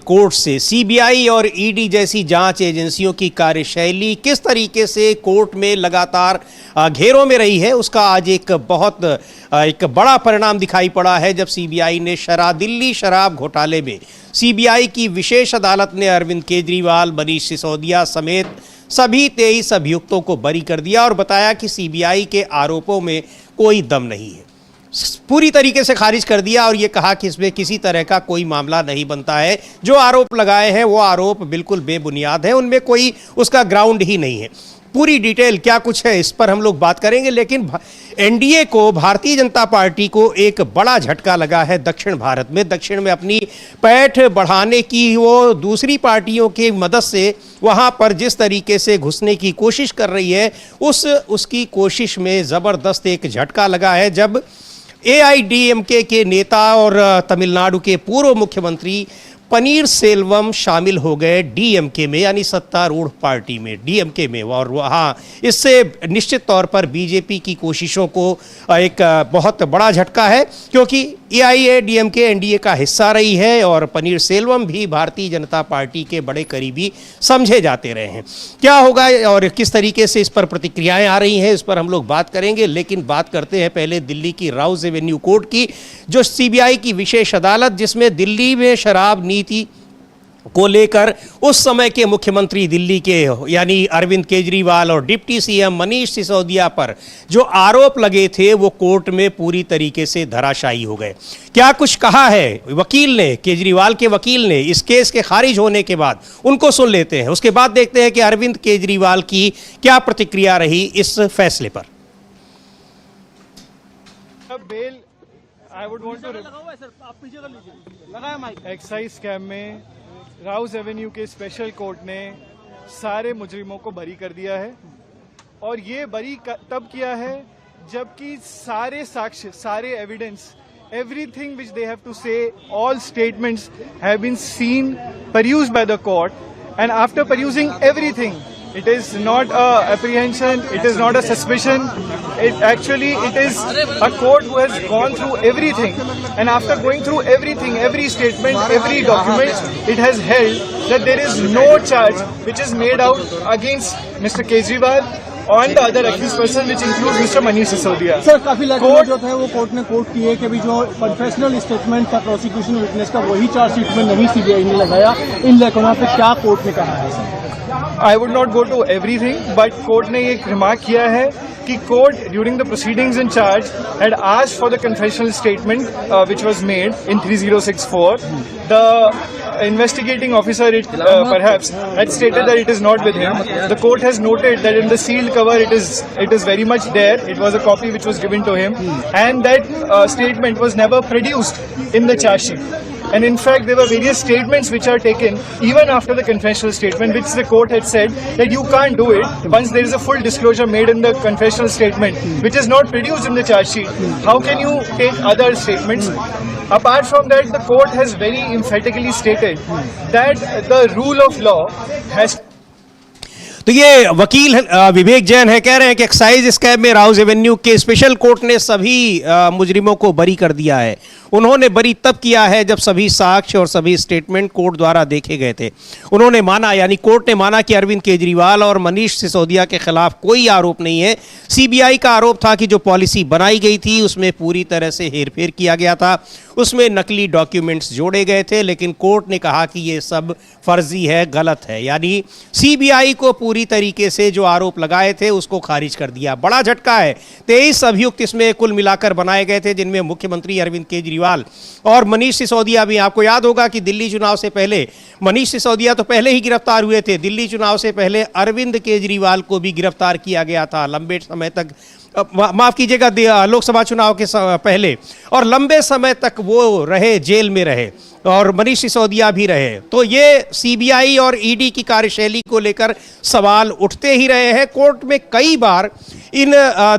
Court से CBI और ED जैसी जांच एजेंसियों की कार्यशैली किस तरीके से कोर्ट में लगातार घेरों में रही है, उसका आज एक बड़ा परिणाम दिखाई पड़ा है जब सीबीआई ने दिल्ली शराब घोटाले में सीबीआई की विशेष अदालत ने अरविंद केजरीवाल, मनीष सिसोदिया समेत सभी 23 अभियुक्तों को बरी कर दिया और बताया कि सीबीआई के आरोपों में कोई दम नहीं है। पूरी तरीके से खारिज कर दिया और ये कहा कि इसमें किसी तरह का कोई मामला नहीं बनता है। जो आरोप लगाए हैं वो आरोप बिल्कुल बेबुनियाद है, उनमें कोई उसका ग्राउंड ही नहीं है। पूरी डिटेल क्या कुछ है इस पर हम लोग बात करेंगे, लेकिन एनडीए को, भारतीय जनता पार्टी को एक बड़ा झटका लगा है दक्षिण भारत में। दक्षिण में अपनी पैठ बढ़ाने की वो दूसरी पार्टियों की मदद से वहां पर जिस तरीके से घुसने की कोशिश कर रही है, उसकी कोशिश में ज़बरदस्त एक झटका लगा है जब एआईडीएमके के नेता और तमिलनाडु के पूर्व मुख्यमंत्री पनीर सेल्वम शामिल हो गए डीएमके में, यानी सत्तारूढ़ पार्टी में, डीएमके में। और वहाँ इससे निश्चित तौर पर बीजेपी की कोशिशों को एक बहुत बड़ा झटका है, क्योंकि एआईएडीएमके एनडीए का हिस्सा रही है और पनीर सेल्वम भी भारतीय जनता पार्टी के बड़े करीबी समझे जाते रहे हैं। क्या होगा और किस तरीके से इस पर प्रतिक्रियाएं आ रही हैं, इस पर हम लोग बात करेंगे। लेकिन बात करते हैं पहले दिल्ली की राउज एवेन्यू कोर्ट की, जो सीबीआई की विशेष अदालत, जिसमें दिल्ली में शराब नीति को लेकर उस समय के मुख्यमंत्री दिल्ली के यानी अरविंद केजरीवाल और डिप्टी सीएम मनीष सिसोदिया पर जो आरोप लगे थे वो कोर्ट में पूरी तरीके से धराशायी हो गए। क्या कुछ कहा है वकील ने, केजरीवाल के वकील ने इस केस के खारिज होने के बाद, उनको सुन लेते हैं। उसके बाद देखते हैं कि अरविंद केजरीवाल की क्या प्रतिक्रिया रही इस फैसले पर। एक्साइज स्कैम में राउज एवेन्यू के स्पेशल कोर्ट ने सारे मुजरिमों को बरी कर दिया है, और ये बरी तब किया है जबकि सारे साक्ष्य, सारे evidence, everything which they have to say, all statements have been seen, perused by the court, and after perusing everything, it is not a apprehension, it is not a suspicion, it is a court who has gone through everything, and after going through everything, every statement, every document, it has held that there is no charge which is made out against Mr. Kejriwal and the other accused person, which includes Mr. Manish Sisodia. Sir, काफी court जो थे वो court ने court की है कि भी जो कन्फेशनल स्टेटमेंट था प्रोसिक्यूशन विटनेस का, वही चार्जशीट में नहीं सीबीआई ने लगाया। इन लेखों पे क्या कोर्ट ने कहा है? I would not go to everything, but court ने एक रिमार्क किया है कि court during the proceedings in charge had asked for the confessional statement which was made in 3064. The investigating officer perhaps had stated that it is not with him. The court has noted that in the sealed cover it is very much there. It was a copy which was given to him, and that statement was never produced in the charge sheet. And in fact, there were various statements which are taken even after the confessional statement, which the court had said that you can't do it once there is a full disclosure made in the confessional statement, which is not produced in the charge sheet. How can you take other statements? Apart from that, the court has very emphatically stated that the rule of law has. तो ये वकील विवेक जैन है, कह रहे हैं कि excise scam में Rouse Avenue के स्पेशल कोर्ट ने सभी मुजरिमों को बरी कर दिया है। उन्होंने बरी तब किया है जब सभी साक्ष्य और सभी स्टेटमेंट कोर्ट द्वारा देखे गए थे। उन्होंने माना, यानी कोर्ट ने माना कि अरविंद केजरीवाल और मनीष सिसोदिया के खिलाफ कोई आरोप नहीं है। सीबीआई का आरोप था कि जो पॉलिसी बनाई गई थी उसमें पूरी तरह से हेरफेर किया गया था, उसमें नकली डॉक्यूमेंट्स जोड़े गए थे, लेकिन कोर्ट ने कहा कि ये सब फर्जी है, गलत है। यानी सीबीआई को पूरी तरीके से जो आरोप लगाए थे उसको खारिज कर दिया। बड़ा झटका है। 23 अभियुक्त इसमें कुल मिलाकर बनाए गए थे, जिनमें मुख्यमंत्री अरविंद केजरीवाल और मनीष सिसोदिया भी। आपको याद होगा कि दिल्ली चुनाव से पहले मनीष सिसोदिया तो पहले ही गिरफ्तार हुए थे। दिल्ली चुनाव से पहले अरविंद केजरीवाल को भी गिरफ्तार किया गया था लंबे समय तक, माफ कीजिएगा, लोकसभा चुनाव के पहले, और लंबे समय तक वो रहे, जेल में रहे, और मनीष सिसोदिया भी रहे। तो ये सीबीआई और ईडी की कार्यशैली को लेकर सवाल उठते ही रहे हैं। कोर्ट में कई बार इन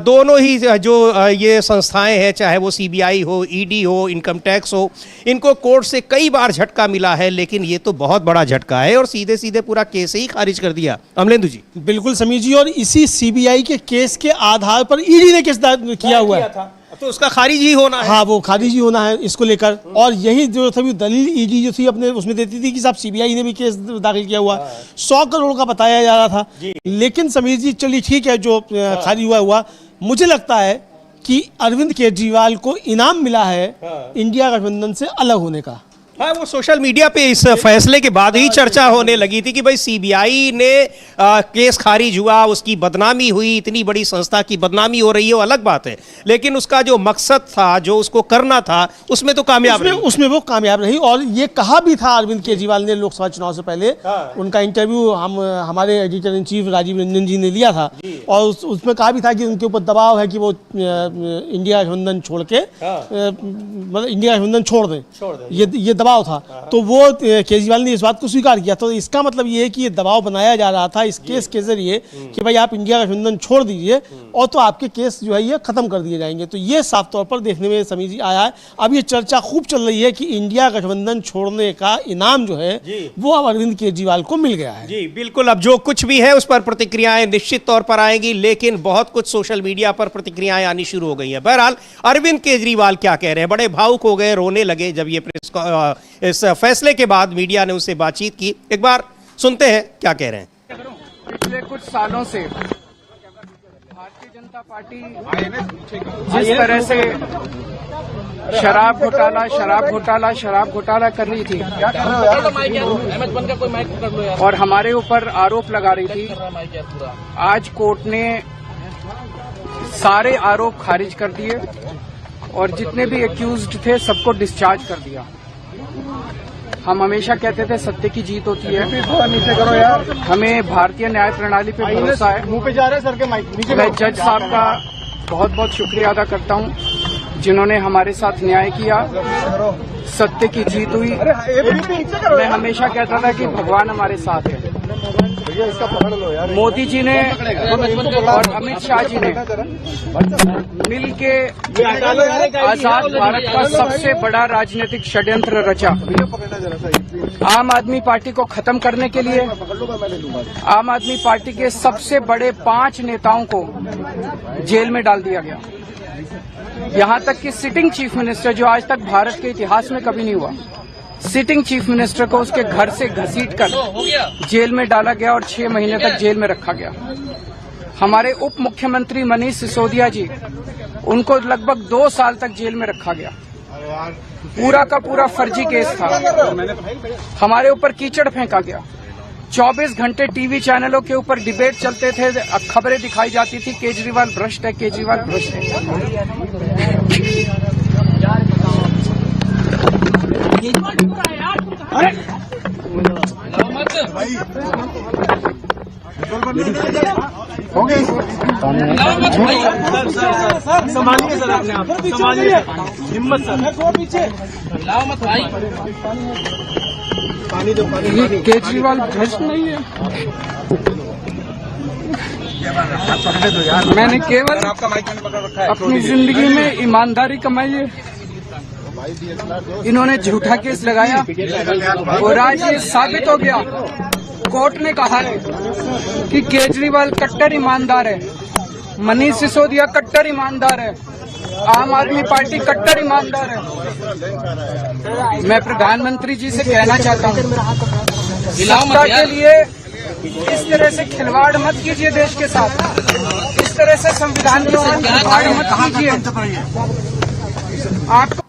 दोनों ही जो ये संस्थाएं हैं, चाहे वो सीबीआई हो, ईडी हो, इनकम टैक्स हो, इनको कोर्ट से कई बार झटका मिला है, लेकिन ये तो बहुत बड़ा झटका है और सीधे सीधे पूरा केस ही खारिज कर दिया। अमलेंदु जी। बिल्कुल समीर जी, और इसी सीबीआई के केस के आधार पर ईडी ने किस किया हुआ है? तो उसका खारिज ही होना है। हाँ, वो खारिज ही होना है इसको लेकर। और यही जो सभी दलील ईडी जो थी अपने उसमें देती थी कि साहब सीबीआई ने भी केस दाखिल किया हुआ, 100 करोड़ का बताया जा रहा था। लेकिन समीर जी चलिए ठीक है, जो खारिज हुआ मुझे लगता है कि अरविंद केजरीवाल को इनाम मिला है इंडिया गठबंधन से अलग होने का। हाँ, वो सोशल मीडिया पे इस फैसले के बाद ही चर्चा होने लगी थी कि भाई सीबीआई ने केस खारिज हुआ, उसकी बदनामी हुई, इतनी बड़ी संस्था की बदनामी हो रही है वो अलग बात है, लेकिन उसका जो मकसद था, जो उसको करना था, उसमें तो कामयाब रही। उसमें वो कामयाब रही। और ये कहा भी था अरविंद केजरीवाल ने लोकसभा चुनाव से पहले, उनका इंटरव्यू हमारे editor in chief Rajiv Ranjan ji ने लिया था, और उसमें कहा भी था कि उनके ऊपर दबाव है कि वो इंडिया गठबंधन छोड़ के मतलब इंडिया गठबंधन छोड़ दें, ये दबाव था। तो वो केजरीवाल ने इस बात को स्वीकार किया। तो इसका मतलब ये है कि ये दबाव बनाया जा रहा था इस केस के जरिए कि भाई आप इंडिया गठबंधन छोड़ दीजिए और तो आपके केस जो है ये खत्म कर दिए जाएंगे। तो ये साफ तौर पर देखने में समीर जी आया है। अब ये चर्चा खूब चल रही है कि इंडिया गठबंधन छोड़ने का इनाम जो है वो अब अरविंद केजरीवाल को मिल गया है। जी बिल्कुल, अब जो कुछ भी है उस पर प्रतिक्रियाएं निश्चित तौर पर आएंगी, लेकिन बहुत कुछ सोशल मीडिया पर प्रतिक्रियाएं आनी शुरू हो गई हैं। बहरहाल अरविंद केजरीवाल क्या कह रहे हैं, बड़े भावुक हो गए, रोने लगे जब ये इस फैसले के बाद मीडिया ने उससे बातचीत की। एक बार सुनते हैं क्या कह रहे हैं। पिछले कुछ सालों से भारतीय जनता पार्टी जिस तरह से शराब घोटाला कर रही थी और हमारे ऊपर आरोप लगा रही थी, आज कोर्ट ने सारे आरोप खारिज कर दिए और जितने भी एक्यूज्ड थे सबको डिस्चार्ज कर दिया। हम हमेशा कहते थे सत्य की जीत होती है, हमें भारतीय न्याय प्रणाली पे भरोसा है। मुंह पे जा रहे सर के माइक नीचे। मैं जज साहब का बहुत बहुत शुक्रिया अदा करता हूं जिन्होंने हमारे साथ न्याय किया, सत्य की जीत हुई। मैं हमेशा कहता था कि भगवान हमारे साथ है। मोदी जी ने और अमित शाह जी ने मिलके आजाद भारत का सबसे बड़ा राजनीतिक षड्यंत्र रचा। आम आदमी पार्टी को खत्म करने के लिए आम आदमी पार्टी के सबसे बड़े 5 नेताओं को जेल में डाल दिया गया। यहां तक कि सिटिंग चीफ मिनिस्टर, जो आज तक भारत के इतिहास में कभी नहीं हुआ, सिटिंग चीफ मिनिस्टर को उसके घर से घसीटकर जेल में डाला गया और 6 महीने तक जेल में रखा गया। हमारे उप मुख्यमंत्री मनीष सिसोदिया जी, उनको लगभग 2 साल तक जेल में रखा गया। पूरा का पूरा फर्जी केस था। हमारे ऊपर कीचड़ फेंका गया। 24 घंटे टीवी चैनलों के ऊपर डिबेट चलते थे, खबरें दिखाई जाती थी केजरीवाल भ्रष्ट है, केजरीवाल भ्रष्ट है। संभालिए सर अपने आप, संभालिए, हिम्मत सर, पीछे पानी दो। केजरीवाल भ्रष्ट नहीं है। मैंने केवल अपनी जिंदगी में ईमानदारी कमाई है। इन्होंने झूठा केस लगाया और आज ये साबित हो गया। कोर्ट ने कहा है कि केजरीवाल कट्टर ईमानदार है, मनीष सिसोदिया कट्टर ईमानदार है, आम आदमी पार्टी कट्टर ईमानदार है। मैं प्रधानमंत्री जी से कहना चाहता हूँ, सत्ता के लिए इस तरह से खिलवाड़ मत कीजिए देश के साथ, इस तरह से संविधान के साथ खिलवाड़ मत कीजिए। आपको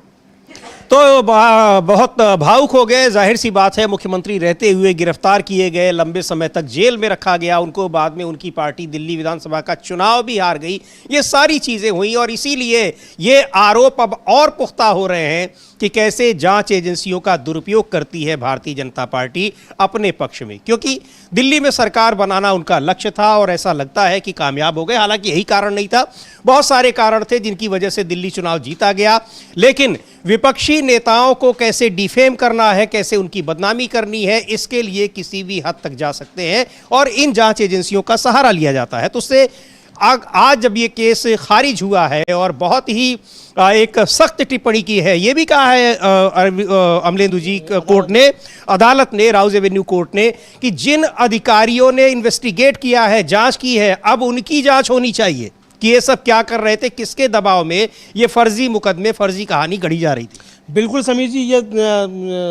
तो बहुत भावुक हो गए। जाहिर सी बात है, मुख्यमंत्री रहते हुए गिरफ्तार किए गए, लंबे समय तक जेल में रखा गया, उनको बाद में उनकी पार्टी दिल्ली विधानसभा का चुनाव भी हार गई। ये सारी चीज़ें हुई और इसीलिए ये आरोप अब और पुख्ता हो रहे हैं कि कैसे जांच एजेंसियों का दुरुपयोग करती है भारतीय जनता पार्टी अपने पक्ष में, क्योंकि दिल्ली में सरकार बनाना उनका लक्ष्य था और ऐसा लगता है कि कामयाब हो गए। हालांकि यही कारण नहीं था, बहुत सारे कारण थे जिनकी वजह से दिल्ली चुनाव जीता गया। लेकिन विपक्षी नेताओं को कैसे डिफेम करना है, कैसे उनकी बदनामी करनी है, इसके लिए किसी भी हद तक जा सकते हैं और इन जांच एजेंसियों का सहारा लिया जाता है। तो उससे आज जब ये केस खारिज हुआ है और बहुत ही एक सख्त टिप्पणी की है, ये भी कहा है अमलेंदु जी कोर्ट ने, अदालत ने, राउज एवेन्यू कोर्ट ने, कि जिन अधिकारियों ने इन्वेस्टिगेट किया है, जांच की है, अब उनकी जांच होनी चाहिए। कि ये सब क्या कर रहे थे, किसके दबाव में ये फर्जी मुकदमे, फर्जी कहानी गढ़ी जा रही थी? बिल्कुल समीर जी, ये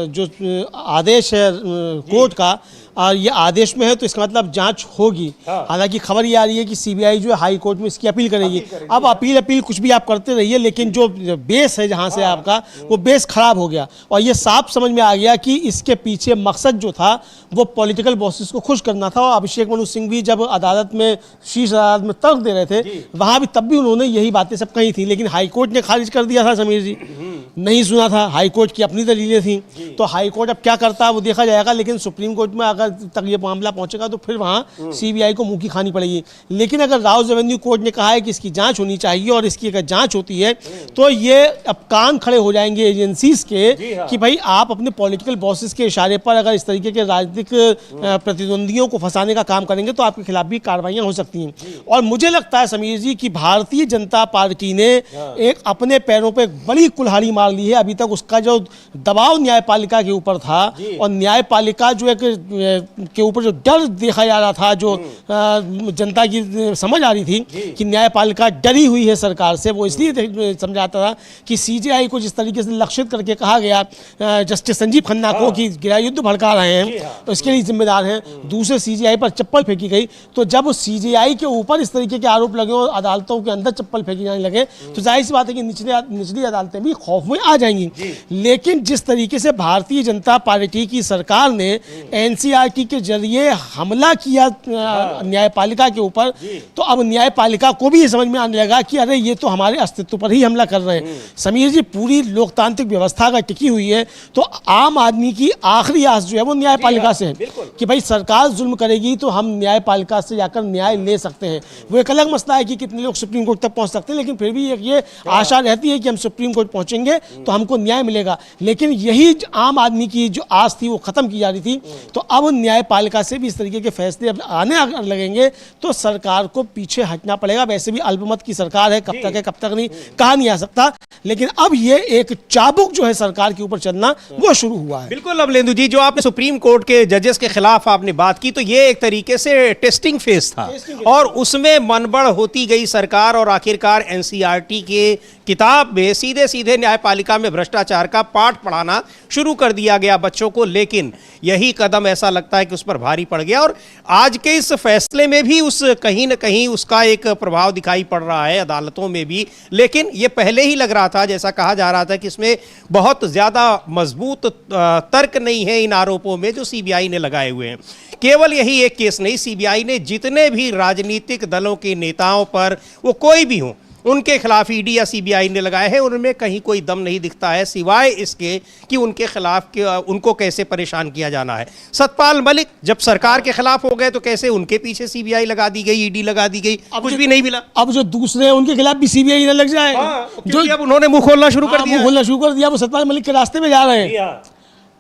जो आदेश है कोर्ट का, ये आदेश में है तो इसका मतलब जांच होगी। हालांकि खबर ये आ रही है कि सीबीआई जो है हाई कोर्ट में इसकी अपील करेगी। अब अपील कुछ भी आप करते रहिए, लेकिन जो बेस है जहां से आपका, वो बेस खराब हो गया और ये साफ समझ में आ गया कि इसके पीछे मकसद जो था वो पॉलिटिकल बॉसेस को खुश करना था। और अभिषेक मनु सिंह भी जब अदालत में, शीर्ष अदालत में तर्क दे रहे थे, वहां भी तब भी उन्होंने यही बातें सब कही थी, लेकिन हाईकोर्ट ने खारिज कर दिया था समीर जी, नहीं सुना था। हाईकोर्ट की अपनी दलीलें थी, तो हाईकोर्ट अब क्या करता है वो देखा जाएगा। लेकिन सुप्रीम कोर्ट में अगर तक ये मामला पहुंचेगा तो फिर वहां सीबीआई को मुंह की खानी पड़ेगी। लेकिन अगर राउज रेवेन्यू कोर्ट ने कहा है कि इसकी जांच होनी चाहिए और इसकी अगर जांच होती है तो ये अब कान खड़े हो जाएंगे एजेंसीज के कि भाई आप अपने पॉलिटिकल बॉसेस के इशारे पर अगर इस तरीके के राजनीतिक प्रतिद्वंदियों को फंसाने का काम करेंगे तो आपके खिलाफ भी कार्रवाइयां हो सकती हैं। और मुझे लगता है समीर जी कि भारतीय जनता पार्टी ने एक अपने पैरों पर बड़ी कुल्हाड़ी मार ली है। अभी तक उसका जो दबाव न्यायपालिका के ऊपर था और न्यायपालिका जो एक के ऊपर जो डर देखा जा रहा था, जो जनता की समझ आ रही थी कि न्यायपालिका डरी हुई है सरकार से, वो इसलिए समझाता था कि सीजीआई को जिस तरीके से लक्षित करके कहा गया जस्टिस संजीव खन्ना को कि गृह युद्ध भड़का रहे हैं तो इसके लिए जिम्मेदार हैं, दूसरे सीजीआई पर चप्पल फेंकी गई। तो जब सीजीआई के ऊपर इस तरीके के आरोप लगे और अदालतों के अंदर चप्पल फेंकी जाने लगे तो जाहिर सी बात है कि निचली अदालतें भी खौफ में आ जाएंगी। लेकिन जिस तरीके से भारतीय जनता पार्टी की सरकार ने एनसीईआरटी के जरिए हमला किया न्यायपालिका के ऊपर, तो अब न्यायपालिका को भी ये समझ में आने लगा कि अरे ये तो हमारे अस्तित्व पर ही हमला कर रहे हैं। समीर जी, पूरी लोकतांत्रिक व्यवस्था अगर टिकी हुई है तो आम आदमी की आखिरी आस जो है वो न्यायपालिका से है कि भाई सरकार जुल्म करेगी तो हम न्यायपालिका से जाकर न्याय ले सकते हैं। वो एक अलग मसला है कि कितने लोग सुप्रीम कोर्ट तक पहुंच सकते हैं, लेकिन फिर भी ये आशा रहती है कि हम सुप्रीम कोर्ट पहुंचेंगे तो हमको न्याय मिलेगा। लेकिन यही आम आदमी की जो आस थी वो खत्म की जा रही थी। तो अब न्यायपालिका से भी इस तरीके के फैसले आने लगेंगे तो सरकार को पीछे हटना पड़ेगा। वैसे भी अल्पमत की सरकार है, कब तक है कब तक नहीं कहा नहीं आ सकता, लेकिन अब ये एक चाबुक जो है सरकार के ऊपर चलना वो शुरू हुआ है। बिल्कुल अमलेंदु जी, जो आपने सुप्रीम कोर्ट के जजेस के खिलाफ आपने बात की, तो ये एक तरीके से टेस्टिंग फेज था और उसमें मनबढ़ होती गई सरकार और आखिरकार एनसीईआरटी के किताब में सीधे सीधे न्यायपालिका में भ्रष्टाचार का पाठ पढ़ाना शुरू कर दिया गया बच्चों को। लेकिन यही कदम ऐसा लगता है कि उस पर भारी पड़ गया और आज के इस फैसले में भी उस कहीं न कहीं उसका एक प्रभाव दिखाई पड़ रहा है अदालतों में भी। लेकिन ये पहले ही लग रहा था, जैसा कहा जा रहा था कि इसमें बहुत ज़्यादा मजबूत तर्क नहीं है इन आरोपों में जो सीबीआई ने लगाए हुए हैं। केवल यही एक केस नहीं, सीबीआई ने जितने भी राजनीतिक दलों के नेताओं पर, वो कोई भी हों, उनके खिलाफ ईडी या सीबीआई ने लगाए हैं, उनमें कहीं कोई दम नहीं दिखता है सिवाय इसके कि उनके खिलाफ उनको कैसे परेशान किया जाना है। सतपाल मलिक जब सरकार के खिलाफ हो गए तो कैसे उनके पीछे सीबीआई लगा दी गई, ईडी लगा दी गई, कुछ भी नहीं मिला। अब जो दूसरे हैं उनके खिलाफ भी सीबीआई न लग जाए, जो अब उन्होंने मुंह खोलना शुरू कर दिया, वो सतपाल मलिक के रास्ते में जा रहे हैं।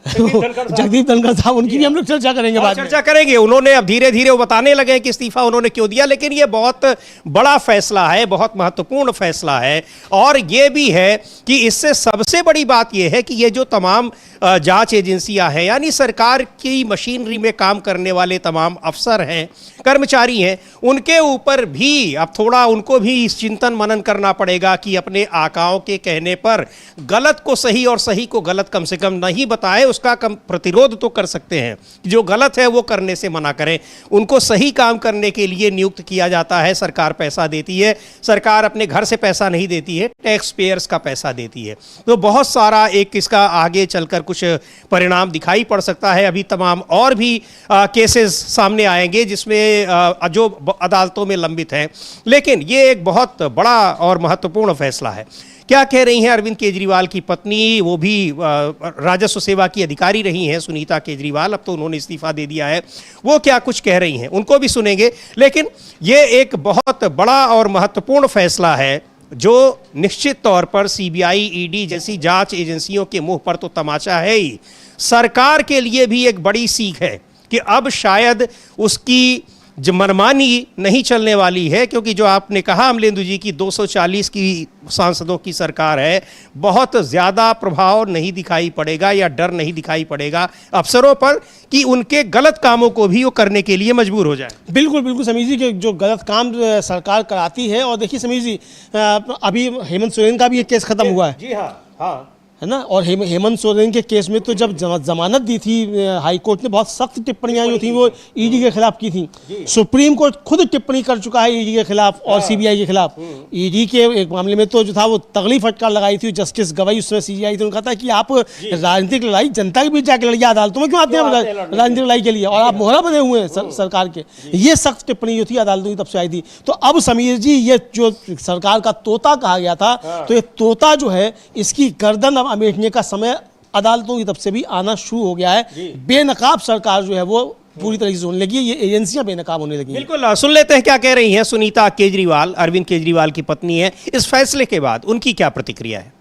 जगदीप धनखड़ साहब, उनकी भी हम लोग चर्चा करेंगे, बाद में चर्चा करेंगे। उन्होंने अब धीरे धीरे वो बताने लगे हैं कि इस्तीफा उन्होंने क्यों दिया। लेकिन ये बहुत बड़ा फैसला है, बहुत महत्वपूर्ण फैसला है और ये भी है कि इससे सबसे बड़ी बात ये है कि ये जो तमाम जांच एजेंसियां हैं, यानी सरकार की मशीनरी में काम करने वाले तमाम अफसर हैं, कर्मचारी हैं, उनके ऊपर भी अब थोड़ा उनको भी इस चिंतन मनन करना पड़ेगा कि अपने आकाओं के कहने पर गलत को सही और सही को गलत कम से कम नहीं बताए, उसका कम प्रतिरोध तो कर सकते हैं, जो गलत है वो करने से मना करें। उनको सही काम करने के लिए नियुक्त किया जाता है, सरकार पैसा देती है, सरकार अपने घर से पैसा नहीं देती है, टैक्स पेयर्स का पैसा देती है। तो बहुत सारा एक इसका आगे चलकर कुछ परिणाम दिखाई पड़ सकता है। अभी तमाम और भी केसेस सामने आएंगे जिसमें जो अदालतों में लंबित हैं, लेकिन ये एक बहुत बड़ा और महत्वपूर्ण फैसला है। क्या कह रही हैं अरविंद केजरीवाल की पत्नी, वो भी राजस्व सेवा की अधिकारी रही हैं, सुनीता केजरीवाल, अब तो उन्होंने इस्तीफा दे दिया है, वो क्या कुछ कह रही हैं उनको भी सुनेंगे। लेकिन ये एक बहुत बड़ा और महत्वपूर्ण फैसला है जो निश्चित तौर पर सीबीआई, ईडी जैसी जांच एजेंसियों के मुंह पर तो तमाचा है ही, सरकार के लिए भी एक बड़ी सीख है कि अब शायद उसकी मनमानी नहीं चलने वाली है, क्योंकि जो आपने कहा अमलेंदु जी की 240 की सांसदों की सरकार है, बहुत ज़्यादा प्रभाव नहीं दिखाई पड़ेगा या डर नहीं दिखाई पड़ेगा अफसरों पर कि उनके गलत कामों को भी वो करने के लिए मजबूर हो जाए। बिल्कुल बिल्कुल समीर जी के जो गलत काम सरकार कराती है। और देखिए समीर जी, अभी हेमंत सोरेन का भी एक केस खत्म हुआ है। जी हाँ, है ना। और हेमंत सोरेन के केस में तो जब जमानत दी थी हाई कोर्ट ने, बहुत सख्त टिप्पणियां जो थी वो ईडी के खिलाफ की थी। सुप्रीम कोर्ट खुद टिप्पणी कर चुका है ईडी के खिलाफ और सीबीआई के खिलाफ। ईडी के एक मामले में तो जो था वो तगड़ी फटकार लगाई थी जस्टिस गवाई, उसमें सीबीआई ने कहा था कि आप राजनीतिक लड़ाई जनता के बीच जाकर लड़िए, अदालतों में क्यों आते हैं राजनीतिक लड़ाई के लिए, और आप मोहरा बने हुए हैं सरकार के। ये सख्त टिप्पणी जो थी अदालतों की तब से आई थी। तो अब समीर जी, ये जो सरकार का तोता कहा गया था, तो ये तोता जो है इसकी गर्दन अब अमेटने का समय अदालतों की तरफ से भी आना शुरू हो गया है। बेनकाब सरकार जो है वो पूरी तरीके से होने लगी है, ये एजेंसियां बेनकाब होने लगी हैं। बिल्कुल, सुन लेते हैं क्या कह रही हैं सुनीता केजरीवाल, अरविंद केजरीवाल की पत्नी है। इस फैसले के बाद उनकी क्या प्रतिक्रिया है?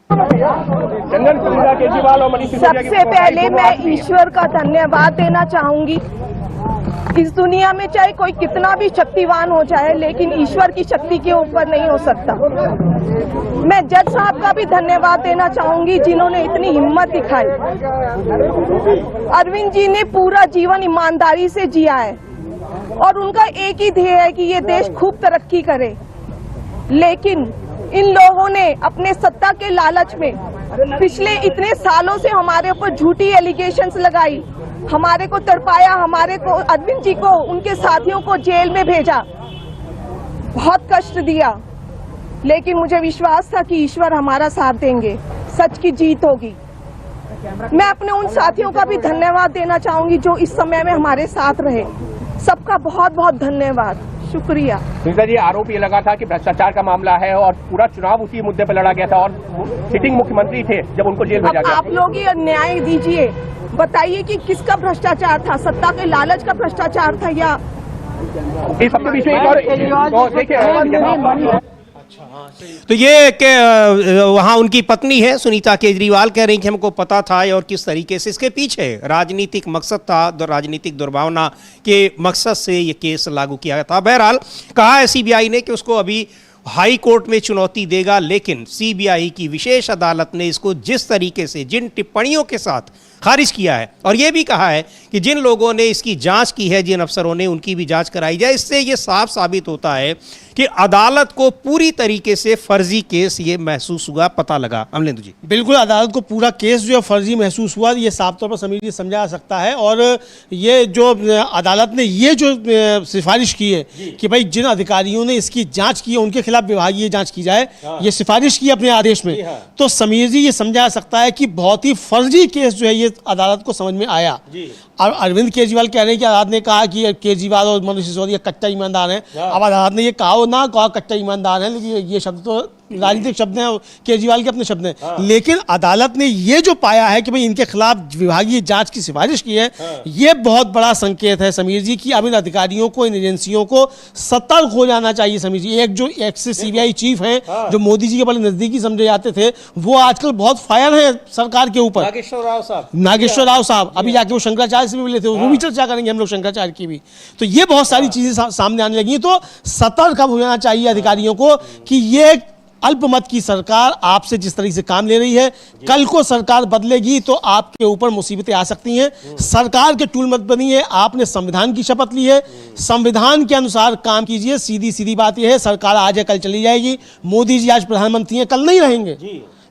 सबसे पहले मैं ईश्वर का धन्यवाद देना चाहूंगी। इस दुनिया में चाहे कोई कितना भी शक्तिवान हो जाए, लेकिन ईश्वर की शक्ति के ऊपर नहीं हो सकता। मैं जज साहब का भी धन्यवाद देना चाहूंगी जिन्होंने इतनी हिम्मत दिखाई। अरविंद जी ने पूरा जीवन ईमानदारी से जिया है और उनका एक ही ध्येय है कि ये देश खूब तरक्की करे, लेकिन इन लोगों ने अपने सत्ता के लालच में पिछले इतने सालों से हमारे ऊपर झूठी एलिगेशंस लगाई, हमारे को तड़पाया, हमारे को, अरविंद जी को, उनके साथियों को जेल में भेजा, बहुत कष्ट दिया, लेकिन मुझे विश्वास था कि ईश्वर हमारा साथ देंगे, सच की जीत होगी। मैं अपने उन साथियों का भी धन्यवाद देना चाहूंगी जो इस समय में हमारे साथ रहे। सबका बहुत बहुत धन्यवाद, शुक्रिया। सुनीता जी, आरोप ये लगा था कि भ्रष्टाचार का मामला है और पूरा चुनाव उसी मुद्दे पर लड़ा गया था और सिटिंग मुख्यमंत्री थे जब उनको जेल भेजा गया। आप लोग ही न्याय दीजिए, बताइए कि किसका भ्रष्टाचार था, सत्ता के लालच का भ्रष्टाचार था या इस सबके बीच में एक और देखिए। तो ये वहाँ उनकी पत्नी है सुनीता केजरीवाल, कह रही कि हमको पता था और किस तरीके से इसके पीछे राजनीतिक मकसद था, राजनीतिक दुर्भावना के मकसद से ये केस लागू किया था। बहरहाल कहा है सीबीआई ने कि उसको अभी हाई कोर्ट में चुनौती देगा, लेकिन सीबीआई की विशेष अदालत ने इसको जिस तरीके से जिन टिप्पणियों के साथ खारिज किया है, और ये भी कहा है कि जिन लोगों ने इसकी जांच की है, जिन अफसरों ने, उनकी भी जांच कराई जाए। इससे ये साफ साबित होता है कि अदालत को पूरी तरीके से फर्जी केस ये महसूस हुआ, पता लगा। अमलेंदु जी, बिल्कुल, अदालत को पूरा केस जो फर्जी महसूस हुआ, ये साफ तौर पर समीर जी समझा जा सकता है। और ये जो अदालत ने ये जो सिफारिश की है कि भाई जिन अधिकारियों ने इसकी जांच की है उनके खिलाफ विभागीय जांच की जाए, ये सिफारिश की अपने आदेश में, तो समीर जी ये समझा जा सकता है कि बहुत ही फर्जी केस जो है ये अदालत को समझ में आया। और अरविंद केजरीवाल कह रहे हैं कि अदालत ने कहा कि केजरीवाल और मनीष सिसोदिया कच्चा ईमानदार हैं। अब अदालत ने ये कहा ना कहा कच्चा ईमानदार है, लेकिन ये शब्द तो राजनीतिक शब्द हैं, केजरीवाल के अपने शब्द हैं। लेकिन अदालत ने ये जो पाया है कि भाई इनके खिलाफ विभागीय जांच की सिफारिश की है, ये बहुत बड़ा संकेत है समीर जी कि अब इन अधिकारियों को, इन एजेंसियों को सतर्क हो जाना चाहिए समीर जी। एक जो एक्स सीबीआई चीफ हैं जो मोदी जी के बड़े नजदीकी समझे जाते थे, वो आजकल बहुत फायर है सरकार के ऊपर। नागेश्वर राव साहब अभी जाके वो शंकराचार्य से भी मिले थे, वो भी चर्चा करेंगे हम लोग शंकराचार्य की भी। तो ये बहुत सारी चीजें सामने आने लगी, तो सतर्क हो जाना चाहिए अधिकारियों को कि ये अल्पमत की सरकार आपसे जिस तरीके से काम ले रही है, कल को सरकार बदलेगी तो आपके ऊपर मुसीबतें आ सकती हैं। सरकार के टूल मत बनिए, आपने संविधान की शपथ ली है, संविधान के अनुसार काम कीजिए। सीधी सीधी बात यह है, सरकार आज है कल चली जाएगी। मोदी जी आज प्रधानमंत्री हैं, कल नहीं रहेंगे,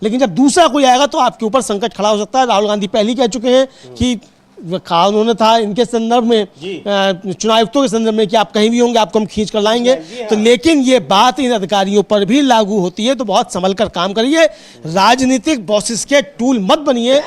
लेकिन जब दूसरा कोई आएगा तो आपके ऊपर संकट खड़ा हो सकता है। राहुल गांधी पहले ही कह चुके हैं कि कहा उन्होंने था इनके संदर्भ में, चुनाव आयुक्तों के संदर्भ में, कि आप कहीं भी होंगे आपको हम खींच कर लाएंगे। तो लेकिन ये बात इन अधिकारियों पर भी लागू होती है, तो बहुत संभल कर काम करिए, राजनीतिक बॉसेस के टूल मत बनिए,